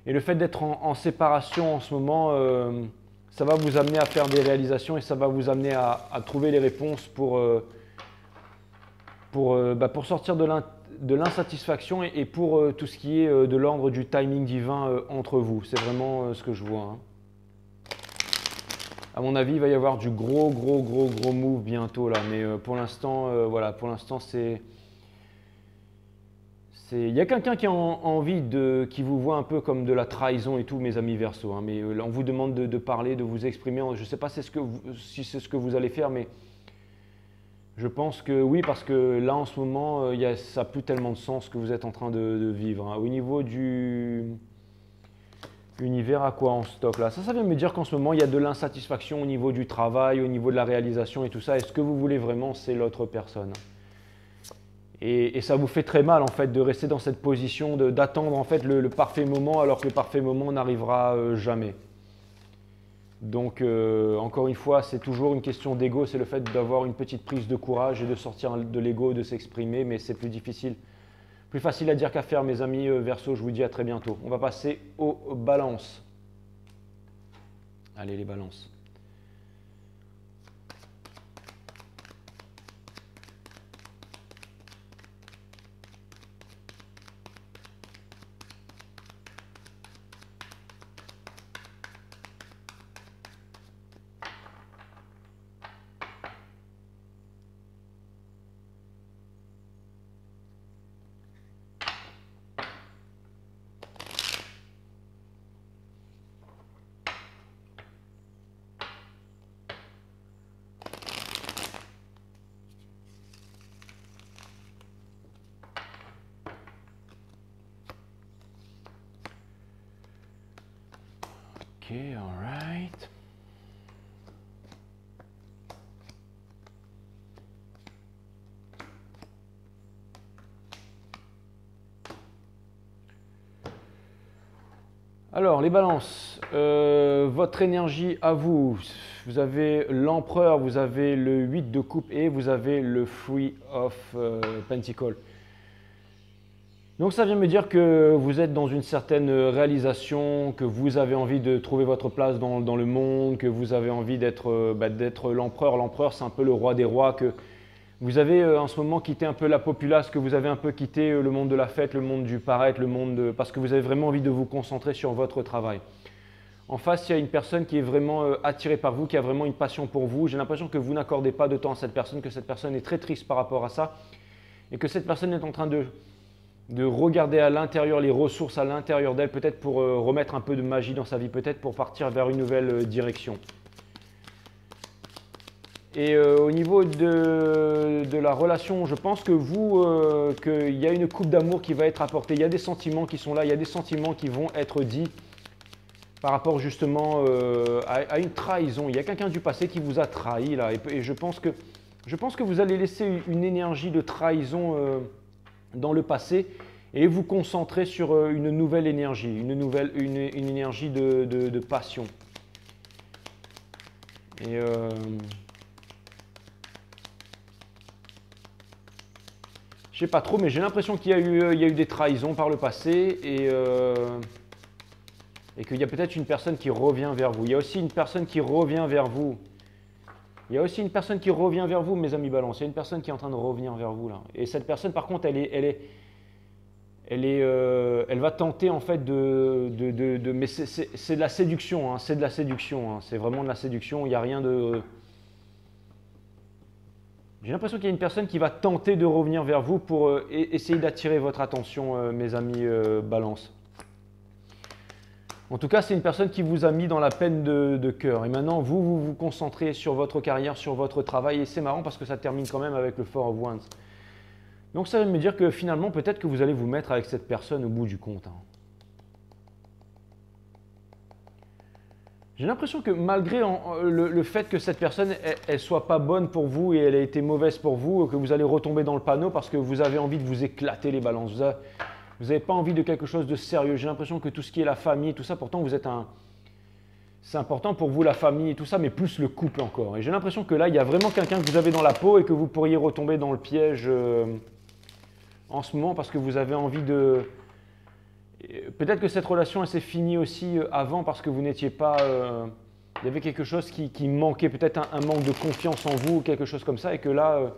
Speaker 1: Et le fait d'être en séparation en ce moment, ça va vous amener à faire des réalisations et ça va vous amener à trouver les réponses pour sortir de l'insatisfaction et pour tout ce qui est de l'ordre du timing divin entre vous. C'est vraiment ce que je vois, hein. À mon avis, il va y avoir du gros move bientôt là, mais pour l'instant, voilà, pour l'instant il y a quelqu'un qui a envie qui vous voit un peu comme de la trahison et tout, mes amis Verseaux, hein, mais on vous demande de parler, de vous exprimer. Je ne sais pas si c'est ce que vous allez faire, mais je pense que oui, parce que là en ce moment, ça n'a plus tellement de sens ce que vous êtes en train de vivre, hein. Au niveau du univers à quoi on stocke là, ça vient me dire qu'en ce moment, il y a de l'insatisfaction au niveau du travail, au niveau de la réalisation et tout ça. Est-ce que vous voulez vraiment, c'est l'autre personne? Et ça vous fait très mal en fait de rester dans cette position, d'attendre en fait le parfait moment alors que le parfait moment n'arrivera jamais. Donc encore une fois, c'est toujours une question d'ego, c'est le fait d'avoir une petite prise de courage et de sortir de l'ego, de s'exprimer, mais c'est plus difficile. Plus facile à dire qu'à faire, mes amis Verseaux. Je vous dis à très bientôt. On va passer aux balances. Allez les balances. Ok, alright. Alors, les balances, votre énergie à vous, vous avez l'empereur, vous avez le 8 de coupe et vous avez le Three of Pentacle. Donc ça vient me dire que vous êtes dans une certaine réalisation, que vous avez envie de trouver votre place dans le monde, que vous avez envie d'être l'empereur. L'empereur, c'est un peu le roi des rois, que vous avez en ce moment quitté un peu la populace, que vous avez un peu quitté le monde de la fête, le monde du paraître, parce que vous avez vraiment envie de vous concentrer sur votre travail. En face, il y a une personne qui est vraiment attirée par vous, qui a vraiment une passion pour vous. J'ai l'impression que vous n'accordez pas de temps à cette personne, que cette personne est très triste par rapport à ça, et que cette personne est en train de regarder à l'intérieur, les ressources à l'intérieur d'elle, peut-être pour remettre un peu de magie dans sa vie, peut-être pour partir vers une nouvelle direction. Et au niveau de la relation, je pense que qu'il y a une coupe d'amour qui va être apportée, il y a des sentiments qui sont là, il y a des sentiments qui vont être dits par rapport justement à une trahison. Il y a quelqu'un du passé qui vous a trahi là, et je pense que vous allez laisser une énergie de trahison dans le passé et vous concentrer sur une nouvelle énergie, une énergie de passion. Et je sais pas trop, mais j'ai l'impression qu'il y a eu des trahisons par le passé et qu'il y a peut-être une personne qui revient vers vous. Il y a aussi une personne qui revient vers vous. Il y a aussi une personne qui revient vers vous, mes amis Balance. Il y a une personne qui est en train de revenir vers vous là. Et cette personne, par contre, elle va tenter en fait mais c'est de la séduction, hein, c'est de la séduction, hein, c'est vraiment de la séduction. Il n'y a rien de. J'ai l'impression qu'il y a une personne qui va tenter de revenir vers vous pour essayer d'attirer votre attention, mes amis Balance. En tout cas, c'est une personne qui vous a mis dans la peine de cœur. Et maintenant, vous vous concentrez sur votre carrière, sur votre travail. Et c'est marrant parce que ça termine quand même avec le Four of Wands. Donc ça veut me dire que finalement, peut-être que vous allez vous mettre avec cette personne au bout du compte. Hein. J'ai l'impression que malgré le fait que cette personne, elle soit pas bonne pour vous et elle a été mauvaise pour vous, que vous allez retomber dans le panneau parce que vous avez envie de vous éclater les balances. Vous n'avez pas envie de quelque chose de sérieux. J'ai l'impression que tout ce qui est la famille, tout ça, pourtant vous êtes c'est important pour vous la famille et tout ça, mais plus le couple encore. Et j'ai l'impression que là, il y a vraiment quelqu'un que vous avez dans la peau et que vous pourriez retomber dans le piège en ce moment parce que vous avez envie de. Peut-être que cette relation, elle s'est finie aussi avant parce que vous n'étiez pas. Il y avait quelque chose qui manquait, peut-être un manque de confiance en vous ou quelque chose comme ça, et que là.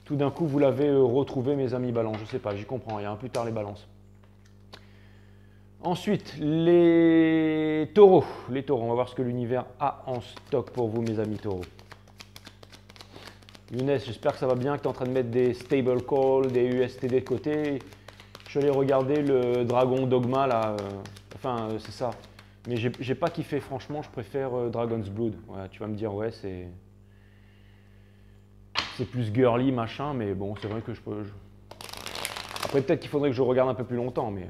Speaker 1: Tout d'un coup, vous l'avez retrouvé, mes amis Balance. Je ne sais pas, j'y comprends rien. Plus tard, les balances. Ensuite, les taureaux. Les taureaux, on va voir ce que l'univers a en stock pour vous, mes amis taureaux. Younes, j'espère que ça va bien, que tu es en train de mettre des stable calls, des USTD de côté. Je suis allé regarder le Dragon Dogma, là. C'est ça. Mais j'ai pas kiffé, franchement, je préfère Dragon's Blood. Ouais, tu vas me dire, ouais, c'est plus girly, machin, mais bon, c'est vrai que je peux. Après, peut-être qu'il faudrait que je regarde un peu plus longtemps, mais.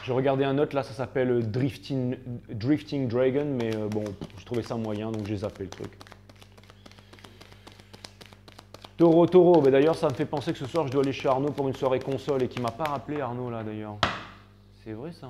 Speaker 1: J'ai regardé un autre, là, ça s'appelle Drifting Dragon, mais bon, je trouvais ça moyen, donc j'ai zappé le truc. Taureau, bah, d'ailleurs, ça me fait penser que ce soir, je dois aller chez Arnaud pour une soirée console, et qui m'a pas rappelé, Arnaud, là, d'ailleurs. C'est vrai, ça.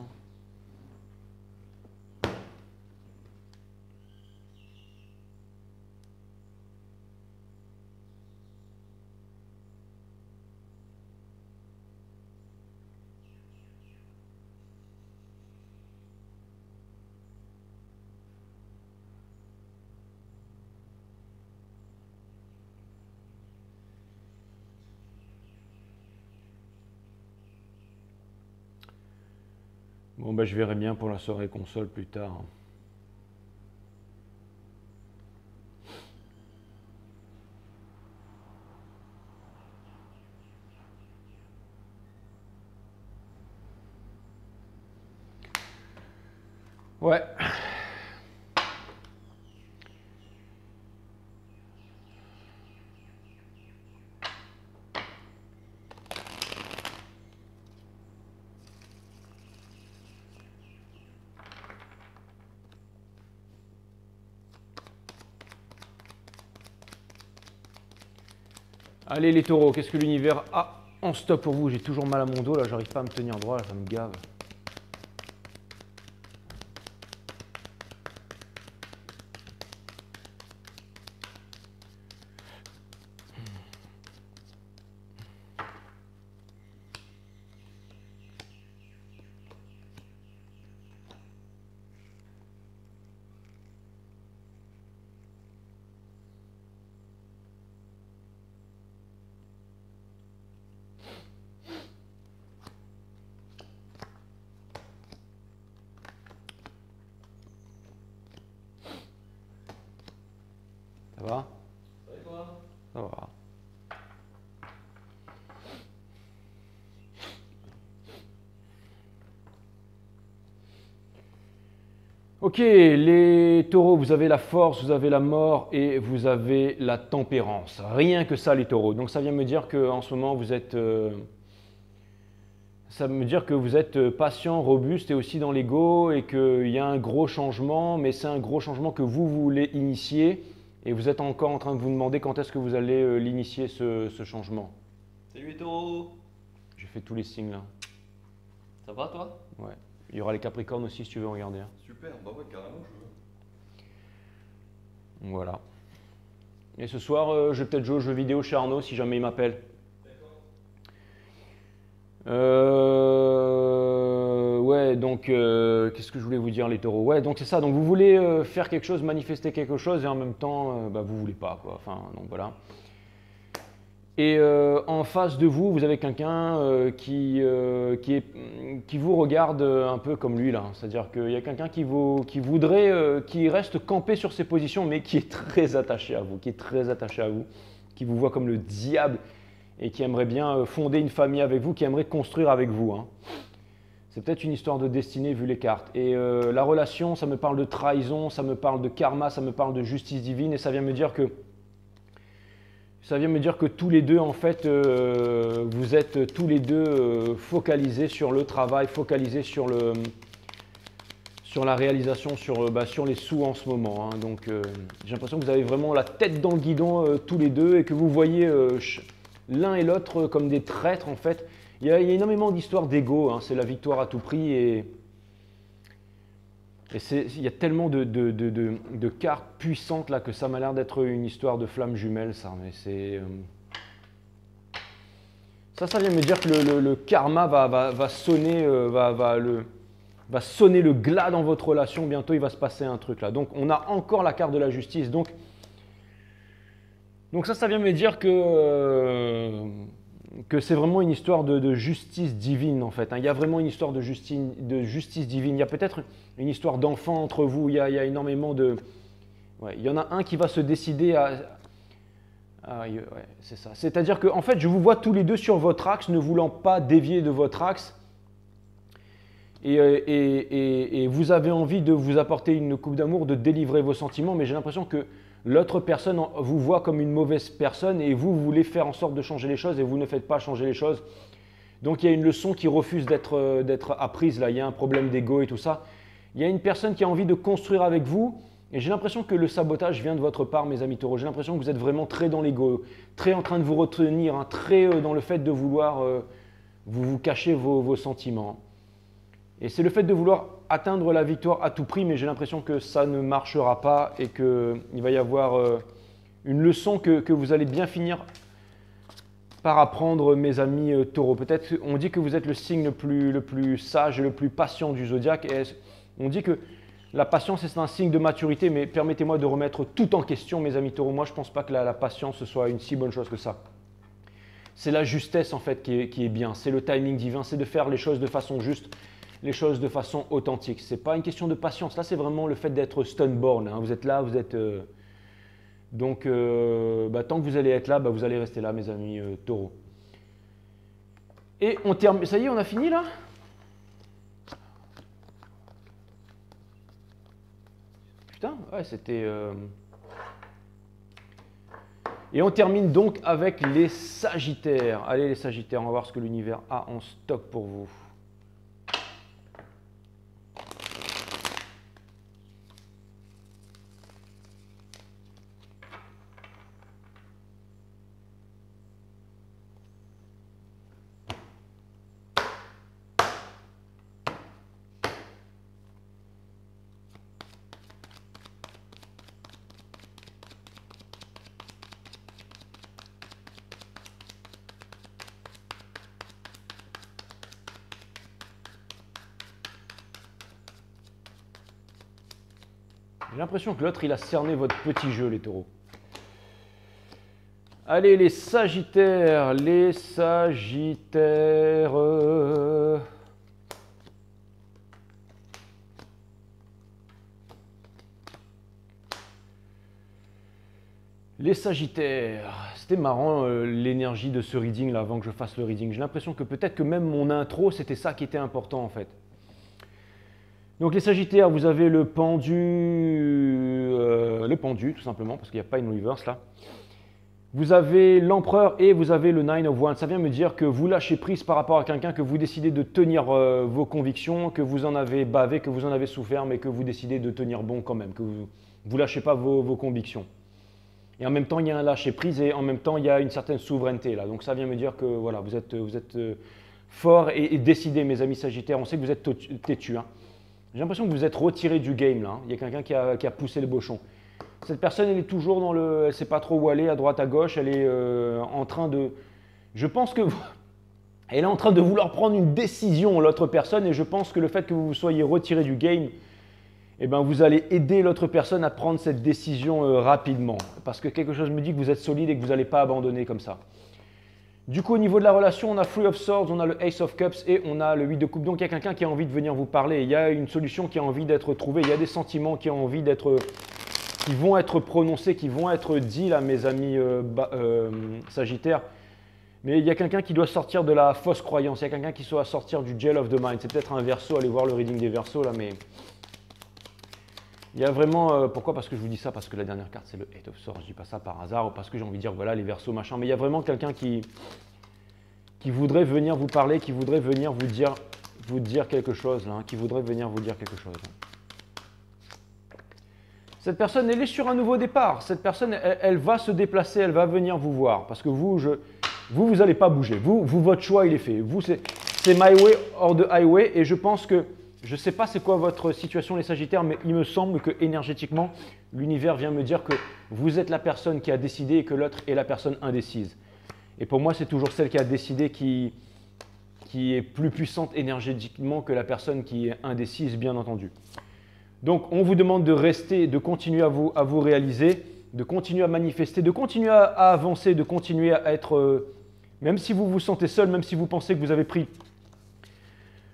Speaker 1: Bon, bah, je verrai bien pour la soirée console plus tard. Ouais. Allez les taureaux, qu'est-ce que l'univers a en stock pour vous? J'ai toujours mal à mon dos, là, j'arrive pas à me tenir droit, là, ça me gave. Ça va?
Speaker 2: Ça va et toi?
Speaker 1: Ça va. Ok, les taureaux, vous avez la force, vous avez la mort et vous avez la tempérance. Rien que ça, les taureaux. Donc ça vient me dire qu'en ce moment, vous êtes... ça veut me dire que vous êtes patient, robuste et aussi dans l'ego et qu'il y a un gros changement, mais c'est un gros changement que vous voulez initier et vous êtes encore en train de vous demander quand est-ce que vous allez l'initier ce changement.
Speaker 2: Salut les taureaux!
Speaker 1: J'ai fait tous les signes là.
Speaker 2: Ça va toi?
Speaker 1: Ouais. Il y aura les capricornes aussi si tu veux regarder. Hein.
Speaker 2: Super, bah ouais, carrément, je veux.
Speaker 1: Voilà. Et ce soir, je vais peut-être jouer aux jeux vidéo chez Arnaud si jamais il m'appelle. Ouais, donc qu'est-ce que je voulais vous dire les taureaux? Ouais, donc c'est ça. Donc vous voulez faire quelque chose, manifester quelque chose et en même temps, bah, vous voulez pas quoi. Enfin, donc voilà. Et en face de vous, vous avez quelqu'un qui vous regarde un peu comme lui là. C'est-à-dire qu'il y a quelqu'un qui voudrait, qui reste campé sur ses positions, mais qui est très attaché à vous, qui vous voit comme le diable et qui aimerait bien fonder une famille avec vous, qui aimerait construire avec vous. Hein. C'est peut-être une histoire de destinée vu les cartes. Et la relation, ça me parle de trahison, ça me parle de karma, ça me parle de justice divine et ça vient me dire que tous les deux, en fait, vous êtes tous les deux focalisés sur le travail, focalisés sur la réalisation, sur les sous en ce moment. Hein. Donc, j'ai l'impression que vous avez vraiment la tête dans le guidon tous les deux et que vous voyez l'un et l'autre comme des traîtres, en fait. Il y a énormément d'histoires d'ego, hein. C'est la victoire à tout prix et il y a tellement de cartes puissantes là que ça m'a l'air d'être une histoire de flammes jumelles, ça. Mais c'est ça vient me dire que le karma va sonner, va sonner le glas dans votre relation. Bientôt, il va se passer un truc là. Donc, on a encore la carte de la justice. Donc ça vient me dire que c'est vraiment une histoire de justice divine en fait. Hein. Il y a vraiment une histoire de justice divine. Il y a peut-être une histoire d'enfant entre vous. Il y a énormément de... Ouais, il y en a un qui va se décider à... ouais, c'est ça. C'est-à-dire que en fait, je vous vois tous les deux sur votre axe, ne voulant pas dévier de votre axe. Et vous avez envie de vous apporter une coupe d'amour, de délivrer vos sentiments, mais j'ai l'impression que l'autre personne vous voit comme une mauvaise personne et vous voulez faire en sorte de changer les choses et vous ne faites pas changer les choses. Donc il y a une leçon qui refuse d'être apprise là, il y a un problème d'ego et tout ça. Il y a une personne qui a envie de construire avec vous et j'ai l'impression que le sabotage vient de votre part, mes amis taureaux. J'ai l'impression que vous êtes vraiment très dans l'ego, très en train de vous retenir, hein, très dans le fait de vouloir vous cacher vos sentiments. Et c'est le fait de vouloir atteindre la victoire à tout prix, mais j'ai l'impression que ça ne marchera pas et qu'il va y avoir une leçon que vous allez bien finir par apprendre, mes amis taureaux. Peut-être on dit que vous êtes le signe le plus sage et le plus patient du zodiaque. Et on dit que la patience c'est un signe de maturité, mais permettez-moi de remettre tout en question, mes amis taureaux. Moi, je ne pense pas que la patience soit une si bonne chose que ça. C'est la justesse en fait qui est bien, c'est le timing divin, c'est de faire les choses de façon juste, les choses de façon authentique. Ce n'est pas une question de patience, là c'est vraiment le fait d'être stunborn. Hein. Vous êtes là, vous êtes... Donc tant que vous allez être là, vous allez rester là mes amis taureaux. Et on termine, ça y est, on a fini là? Putain, ouais c'était... Et on termine donc avec les Sagittaires. Allez les Sagittaires, on va voir ce que l'univers a en stock pour vous. J'ai l'impression que l'autre, il a cerné votre petit jeu, les taureaux. Allez, les Sagittaires, les Sagittaires. Les Sagittaires, c'était marrant l'énergie de ce reading là avant que je fasse le reading. J'ai l'impression que peut-être que même mon intro, c'était ça qui était important en fait. Donc les Sagittaires, vous avez le pendu tout simplement, parce qu'il n'y a pas une reverse là. Vous avez l'empereur et vous avez le Nine of Wands. Ça vient me dire que vous lâchez prise par rapport à quelqu'un, que vous décidez de tenir vos convictions, que vous en avez bavé, que vous en avez souffert, mais que vous décidez de tenir bon quand même, que vous ne lâchez pas vos convictions. Et en même temps, il y a un lâcher prise et en même temps, il y a une certaine souveraineté là. Donc ça vient me dire que voilà, vous êtes fort et décidé, mes amis Sagittaires. On sait que vous êtes têtus. Hein. J'ai l'impression que vous êtes retiré du game là. Hein. Il y a quelqu'un qui a poussé le bochon. Cette personne, elle est toujours dans le... Elle ne sait pas trop où aller, à droite, à gauche. Elle est en train de... Je pense que... Elle est en train de vouloir prendre une décision, l'autre personne. Et je pense que le fait que vous vous soyez retiré du game, eh ben, vous allez aider l'autre personne à prendre cette décision rapidement. Parce que quelque chose me dit que vous êtes solide et que vous n'allez pas abandonner comme ça. Du coup, au niveau de la relation, on a Three of Swords, on a le Ace of Cups et on a le 8 de coupe. Donc, il y a quelqu'un qui a envie de venir vous parler. Il y a une solution qui a envie d'être trouvée. Il y a des sentiments qui ont envie d'être... qui vont être prononcés, qui vont être dits là, mes amis Sagittaires. Mais il y a quelqu'un qui doit sortir de la fausse croyance. Il y a quelqu'un qui doit sortir du jail of the mind. C'est peut-être un verso, allez voir le reading des versos là, mais... Il y a vraiment, pourquoi? Parce que je vous dis ça, parce que la dernière carte c'est le Eight of Swords, je ne dis pas ça par hasard, ou parce que j'ai envie de dire voilà les versos machin, mais il y a vraiment quelqu'un qui voudrait venir vous parler, qui voudrait venir vous dire quelque chose, là, hein, qui voudrait venir vous dire quelque chose. Cette personne, elle est sur un nouveau départ, cette personne, elle va se déplacer, elle va venir vous voir, parce que vous n'allez pas bouger, votre choix il est fait, vous c'est my way or the highway, et je pense que je ne sais pas c'est quoi votre situation les Sagittaires, mais il me semble que énergétiquement, l'univers vient me dire que vous êtes la personne qui a décidé et que l'autre est la personne indécise. Et pour moi, c'est toujours celle qui a décidé qui est plus puissante énergétiquement que la personne qui est indécise, bien entendu. Donc, on vous demande de rester, de continuer à vous réaliser, de continuer à manifester, de continuer à avancer, de continuer à être, même si vous vous sentez seul, même si vous pensez que vous avez pris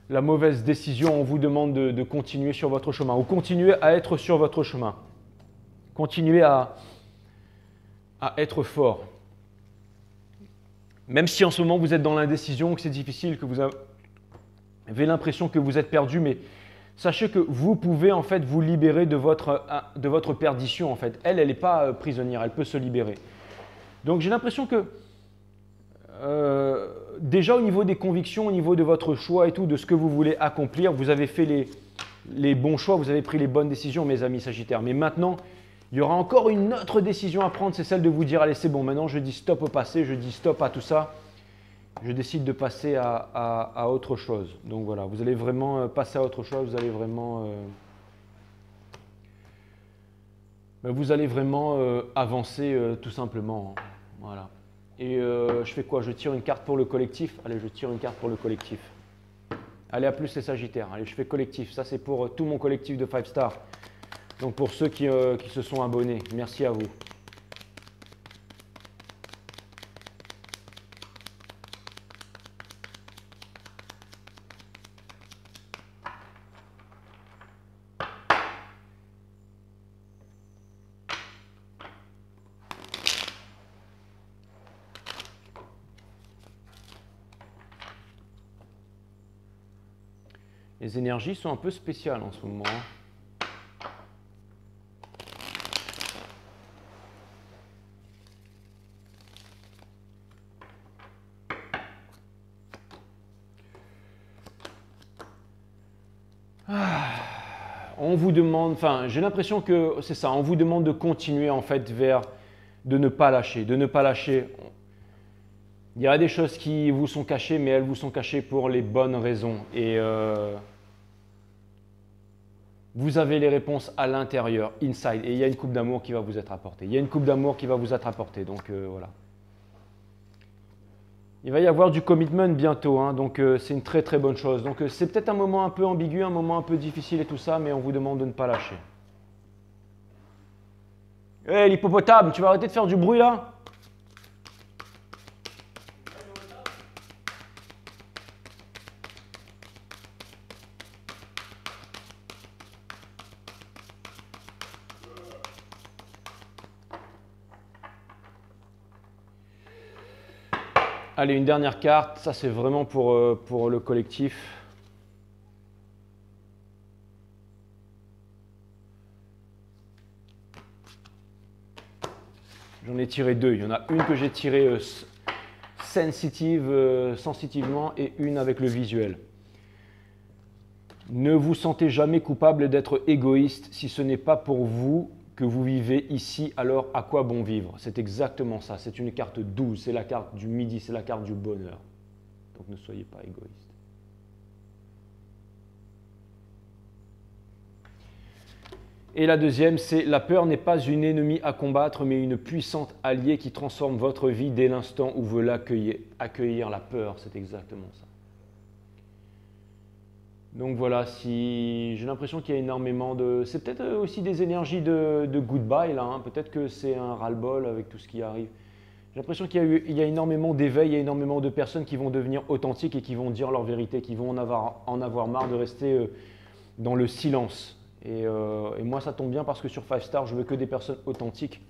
Speaker 1: la mauvaise décision, on vous demande de continuer sur votre chemin ou continuer à être sur votre chemin. Continuez à être fort. Même si en ce moment vous êtes dans l'indécision, que c'est difficile, que vous avez l'impression que vous êtes perdu, mais sachez que vous pouvez en fait vous libérer de votre perdition en fait. Elle n'est pas prisonnière, elle peut se libérer. Donc j'ai l'impression que déjà au niveau des convictions, au niveau de votre choix et tout, de ce que vous voulez accomplir, vous avez fait les bons choix, vous avez pris les bonnes décisions, mes amis Sagittaires. Mais maintenant, il y aura encore une autre décision à prendre, c'est celle de vous dire, allez c'est bon, maintenant je dis stop au passé, je dis stop à tout ça, je décide de passer à autre chose. Donc voilà, vous allez vraiment passer à autre chose, vous allez vraiment avancer tout simplement. Voilà. Et je fais quoi? Je tire une carte pour le collectif. Allez, je tire une carte pour le collectif. Allez, à plus les Sagittaires. Allez, je fais collectif. Ça, c'est pour tout mon collectif de 5 stars. Donc, pour ceux qui se sont abonnés, merci à vous. Les énergies sont un peu spéciales en ce moment. On vous demande, enfin j'ai l'impression que c'est ça, on vous demande de continuer en fait de ne pas lâcher, Il y a des choses qui vous sont cachées, mais elles vous sont cachées pour les bonnes raisons. Et vous avez les réponses à l'intérieur, inside. Et il y a une coupe d'amour qui va vous être apportée. Il y a une coupe d'amour qui va vous être apportée. Donc voilà. Il va y avoir du commitment bientôt. Hein, donc c'est une très très bonne chose. Donc c'est peut-être un moment un peu ambigu, un moment un peu difficile et tout ça, mais on vous demande de ne pas lâcher. Hé hey, l'hippopotame, tu vas arrêter de faire du bruit là ? Allez, une dernière carte. Ça, c'est vraiment pour le collectif. J'en ai tiré deux. Il y en a une que j'ai tirée sensitivement et une avec le visuel. Ne vous sentez jamais coupable d'être égoïste. Si ce n'est pas pour vous que vous vivez ici, alors à quoi bon vivre? C'est exactement ça. C'est une carte 12. C'est la carte du midi. C'est la carte du bonheur. Donc ne soyez pas égoïste. Et la deuxième, c'est la peur n'est pas une ennemie à combattre, mais une puissante alliée qui transforme votre vie dès l'instant où vous l'accueillez. Accueillir la peur, c'est exactement ça. Donc voilà, si j'ai l'impression qu'il y a énormément de... C'est peut-être aussi des énergies de goodbye là, hein. Peut-être que c'est un ras-le-bol avec tout ce qui arrive. J'ai l'impression qu'il y a énormément d'éveil, il y a énormément de personnes qui vont devenir authentiques et qui vont dire leur vérité, qui vont en avoir marre de rester dans le silence. Et moi, ça tombe bien parce que sur 5 Star, je veux que des personnes authentiques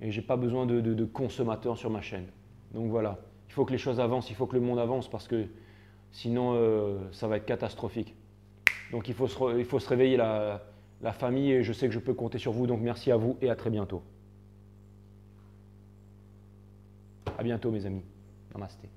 Speaker 1: et je n'ai pas besoin de consommateurs sur ma chaîne. Donc voilà, il faut que les choses avancent, il faut que le monde avance parce que sinon, ça va être catastrophique. Donc il faut se réveiller la famille et je sais que je peux compter sur vous. Donc merci à vous et à très bientôt. À bientôt mes amis. Namasté.